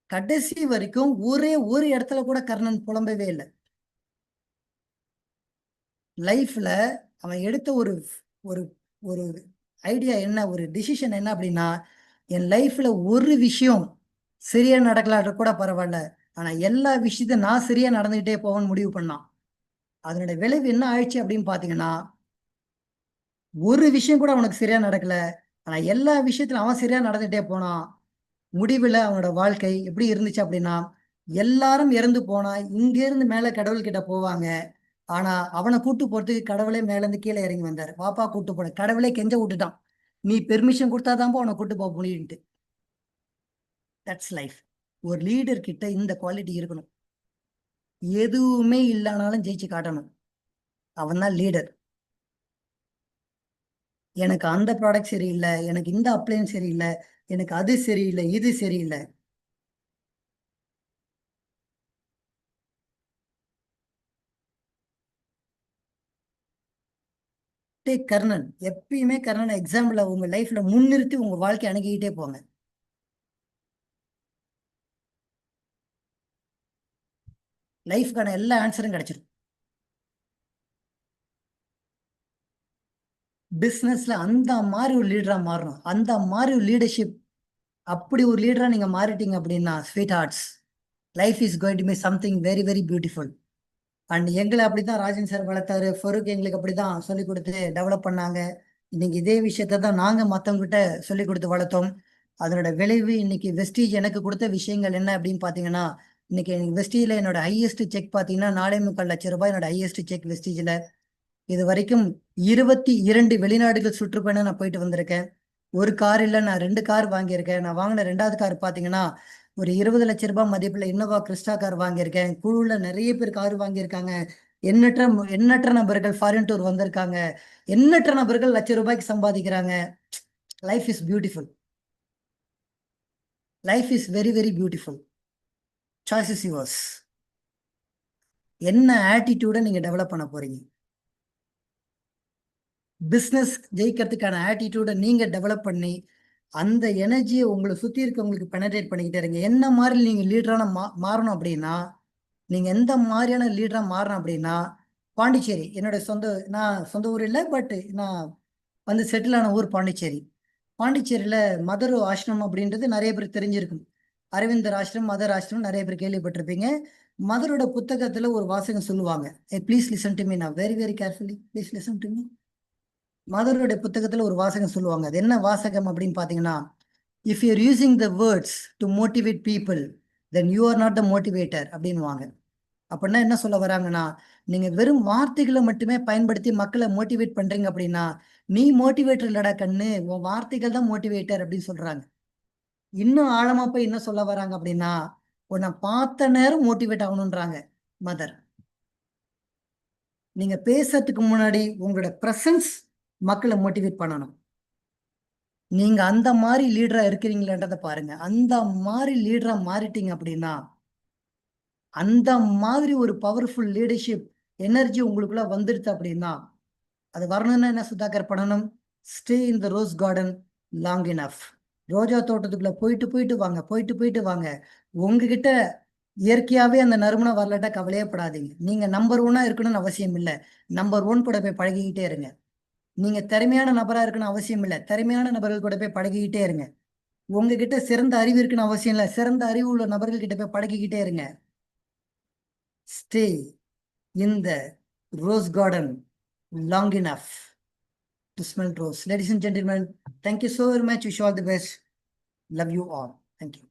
கடைசி வரைக்கும் ஒரே ஒரு இடத்துல கூட கர்ணன் புலம்பவே இல்லை. லைஃப்ல அவன் எடுத்த ஒரு ஒரு ஒரு ஐடியா என்ன, ஒரு டிசிஷன் என்ன அப்படின்னா, என் லைஃப்ல ஒரு விஷயம் சரியா நடக்கலாட்ட கூட பரவாயில்ல, ஆனா எல்லா விஷயத்தையும் நான் சரியா நடந்துகிட்டே போவேன்னு முடிவு பண்ணான். அதனுடைய விளைவு என்ன ஆயிடுச்சு அப்படின்னு பாத்தீங்கன்னா, ஒரு விஷயம் கூட அவனுக்கு சரியா நடக்கல, ஆனா எல்லா விஷயத்திலும் அவன் சரியா நடந்துகிட்டே போனான். முடிவுல அவனோட வாழ்க்கை எப்படி இருந்துச்சு அப்படின்னா, எல்லாரும் இறந்து போனா இங்க இருந்து மேல கடவுள் கிட்ட போவாங்க, ஆனா அவனை கூட்டு போறதுக்கு கடவுளே மேல இருந்து கீழே இறங்கி வந்தாரு. பாப்பா கூட்டு போன கடவுளே கெஞ்ச விட்டுட்டான், நீ பெர்மிஷன் கொடுத்தாதான் அவனை கூட்டு போக முடியும்ட்டு. That's life. ஒரு லீடர் கிட்ட இந்த குவாலிட்டி இருக்கணும். எதுவுமே இல்லைனாலும் ஜெயிச்சு காட்டணும், அவன் தான் லீடர். எனக்கு அந்த ப்ராடக்ட் சரியில்லை, எனக்கு இந்த அப்ளையன்ஸ் சரியில்லை, எனக்கு அது சரியில்லை, இது சரியில்லை. டேக் கர்ணன். எப்பயுமே கர்ணன் எக்ஸாம்பிள் உங்க லைஃப்ல முன்னிறுத்தி உங்க வாழ்க்கை அணுகிக்கிட்டே போங்க. லைஃப்க்கான எல்லா ஆன்சரும் கிடைச்சிடும். பிஸ்னஸ்ல அந்த மாதிரி ஒரு லீடரா மாறணும். அந்த மாதிரி ஒரு லீடர்ஷிப், அப்படி ஒரு லீடரா நீங்க மாறிட்டீங்க அப்படின்னா sweet hearts, life is going to be something very very beautiful. And எங்களை அப்படிதான் ராஜன் சார் வளர்த்தாரு, ஃபருக் எங்களுக்கு அப்படிதான் சொல்லி கொடுத்து டெவலப் பண்ணாங்க. இன்னைக்கு இதே விஷயத்த தான் நாங்க மத்தவங்க கிட்ட சொல்லி கொடுத்து வளர்த்தோம். அதனோட விளைவு இன்னைக்கு வெஸ்டீஜ் எனக்கு கொடுத்த விஷயங்கள் என்ன அப்படின்னு பாத்தீங்கன்னா, இன்னைக்கு எனக்கு வெஸ்டீஜ்ல என்னோட ஹையஸ்ட் செக் பாத்தீங்கன்னா 4.25 லட்சம் என்னோட ஹையஸ்ட் செக் வெஸ்டீஜ்ல. இது வரைக்கும் 22 வெளிநாடுகள் சுற்றுப்பயணம் நான் போயிட்டு வந்திருக்கேன். ஒரு கார் இல்ல, நான் 2 கார் வாங்கியிருக்கேன். நான் வாங்கின 2வது கார் பாத்தீங்கன்னா ஒரு 20 லட்சம் மதிப்புல இன்னோவா கிறிஸ்டா கார் வாங்கியிருக்கேன். குழுல நிறைய பேர் கார் வாங்கியிருக்காங்க. எண்ணற்ற எண்ணற்ற நபர்கள் ஃபாரின் டூர் வந்திருக்காங்க. எண்ணற்ற நபர்கள் லட்ச ரூபாய்க்கு சம்பாதிக்கிறாங்க. Life is beautiful. Life is very very beautiful. Choice is yours. என்ன ஆட்டிடியூட நீங்க டெவலப் பண்ண போறீங்க? பிஸ்னஸ் ஜெயிக்கிறதுக்கான ஆட்டிடியூட நீங்க டெவலப் பண்ணி அந்த எனர்ஜியை உங்களை சுத்தி இருக்கவங்களுக்கு பெனட்ரேட் பண்ணிக்கிட்டே இருங்க. என்ன மாதிரி நீங்க லீடரான மாறணும் அப்படின்னா, நீங்க எந்த மாதிரியான லீடரா மாறணும் அப்படின்னா, பாண்டிச்சேரி என்னோட நான் சொந்த ஊர் இல்லை, பட் நான் வந்து செட்டில் ஆன ஊர் பாண்டிச்சேரி. பாண்டிச்சேரியில மதர் ஆசிரமம் அப்படின்றது நிறைய பேருக்கு தெரிஞ்சிருக்கும். அரவிந்தர் ஆசிரமம், மதர் ஆசிரமம் நிறைய பேர் கேள்விப்பட்டிருப்பீங்க. மதரோட புத்தகத்துல ஒரு வாசகம் சொல்லுவாங்க. ப்ளீஸ் லிசன் டு மீ நான் very very carefully, please listen to me. மதருடைய புத்தகத்துல ஒரு வாசகம் சொல்லுவாங்க. அது என்ன வாசகம் அப்படின்னு பாத்தீங்கன்னா, if you're using the words to motivate people, then you are not the motivator அப்படின்வாங்க. அப்படின்னா என்ன சொல்ல வராங்கன்னா, நீங்க வெறும் வார்த்தைகளை மட்டுமே பயன்படுத்தி மக்களை மோட்டிவேட் பண்றீங்க அப்படின்னா, நீ மோட்டிவேட்டர் இல்லடா கண்ணு, உன் வார்த்தைகள் தான் மோட்டிவேட்டர் அப்படின்னு சொல்றாங்க. இன்னும் ஆழமா போய் என்ன சொல்ல வராங்க அப்படின்னா, உன்னை பார்த்த நேரம் மோட்டிவேட் ஆகணும்ன்றாங்க மதர். நீங்க பேசுறதுக்கு முன்னாடி உங்களோட பிரசன்ஸ் மக்களை மோட்டிவேட் பண்ணணும். நீங்க அந்த மாதிரி லீடரா இருக்கிறீங்களன்றத பாருங்க. அந்த மாதிரி லீடரா மாறிட்டீங்க அப்படின்னா, அந்த மாதிரி ஒரு பவர்ஃபுல் லீடர்ஷிப் எனர்ஜி உங்களுக்குள்ள வந்துடுது அப்படின்னா, அது வரணும்னா என்ன சுதாகர் பண்ணணும்? Stay in the rose garden long enough. ரோஜா தோட்டத்துக்குள்ள போயிட்டு போயிட்டு வாங்க, போயிட்டு போயிட்டு வாங்க. உங்ககிட்ட இயற்கையாவே அந்த நறுமணம் வரலட்டா கவலையே படாதீங்க. நீங்க நம்பர் 1 இருக்கணும்னு அவசியம் இல்லை. நம்பர் 1 கூட போய் பழகிக்கிட்டே இருங்க. நீங்க திறமையான நபரா இருக்கணும்னு அவசியம் இல்லை. திறமையான நபர்கள் கூட போய் பழகிக்கிட்டே இருங்க. உங்ககிட்ட சிறந்த அறிவு இருக்குன்னு அவசியம் இல்லை. சிறந்த அறிவு உள்ள நபர்கள் கிட்ட போய் பழகிக்கிட்டே இருங்க. Stay in the rose garden long enough to smell rose. Ladies and gentlemen, thank you so very much. Wish you all the best. Love you all. Thank you.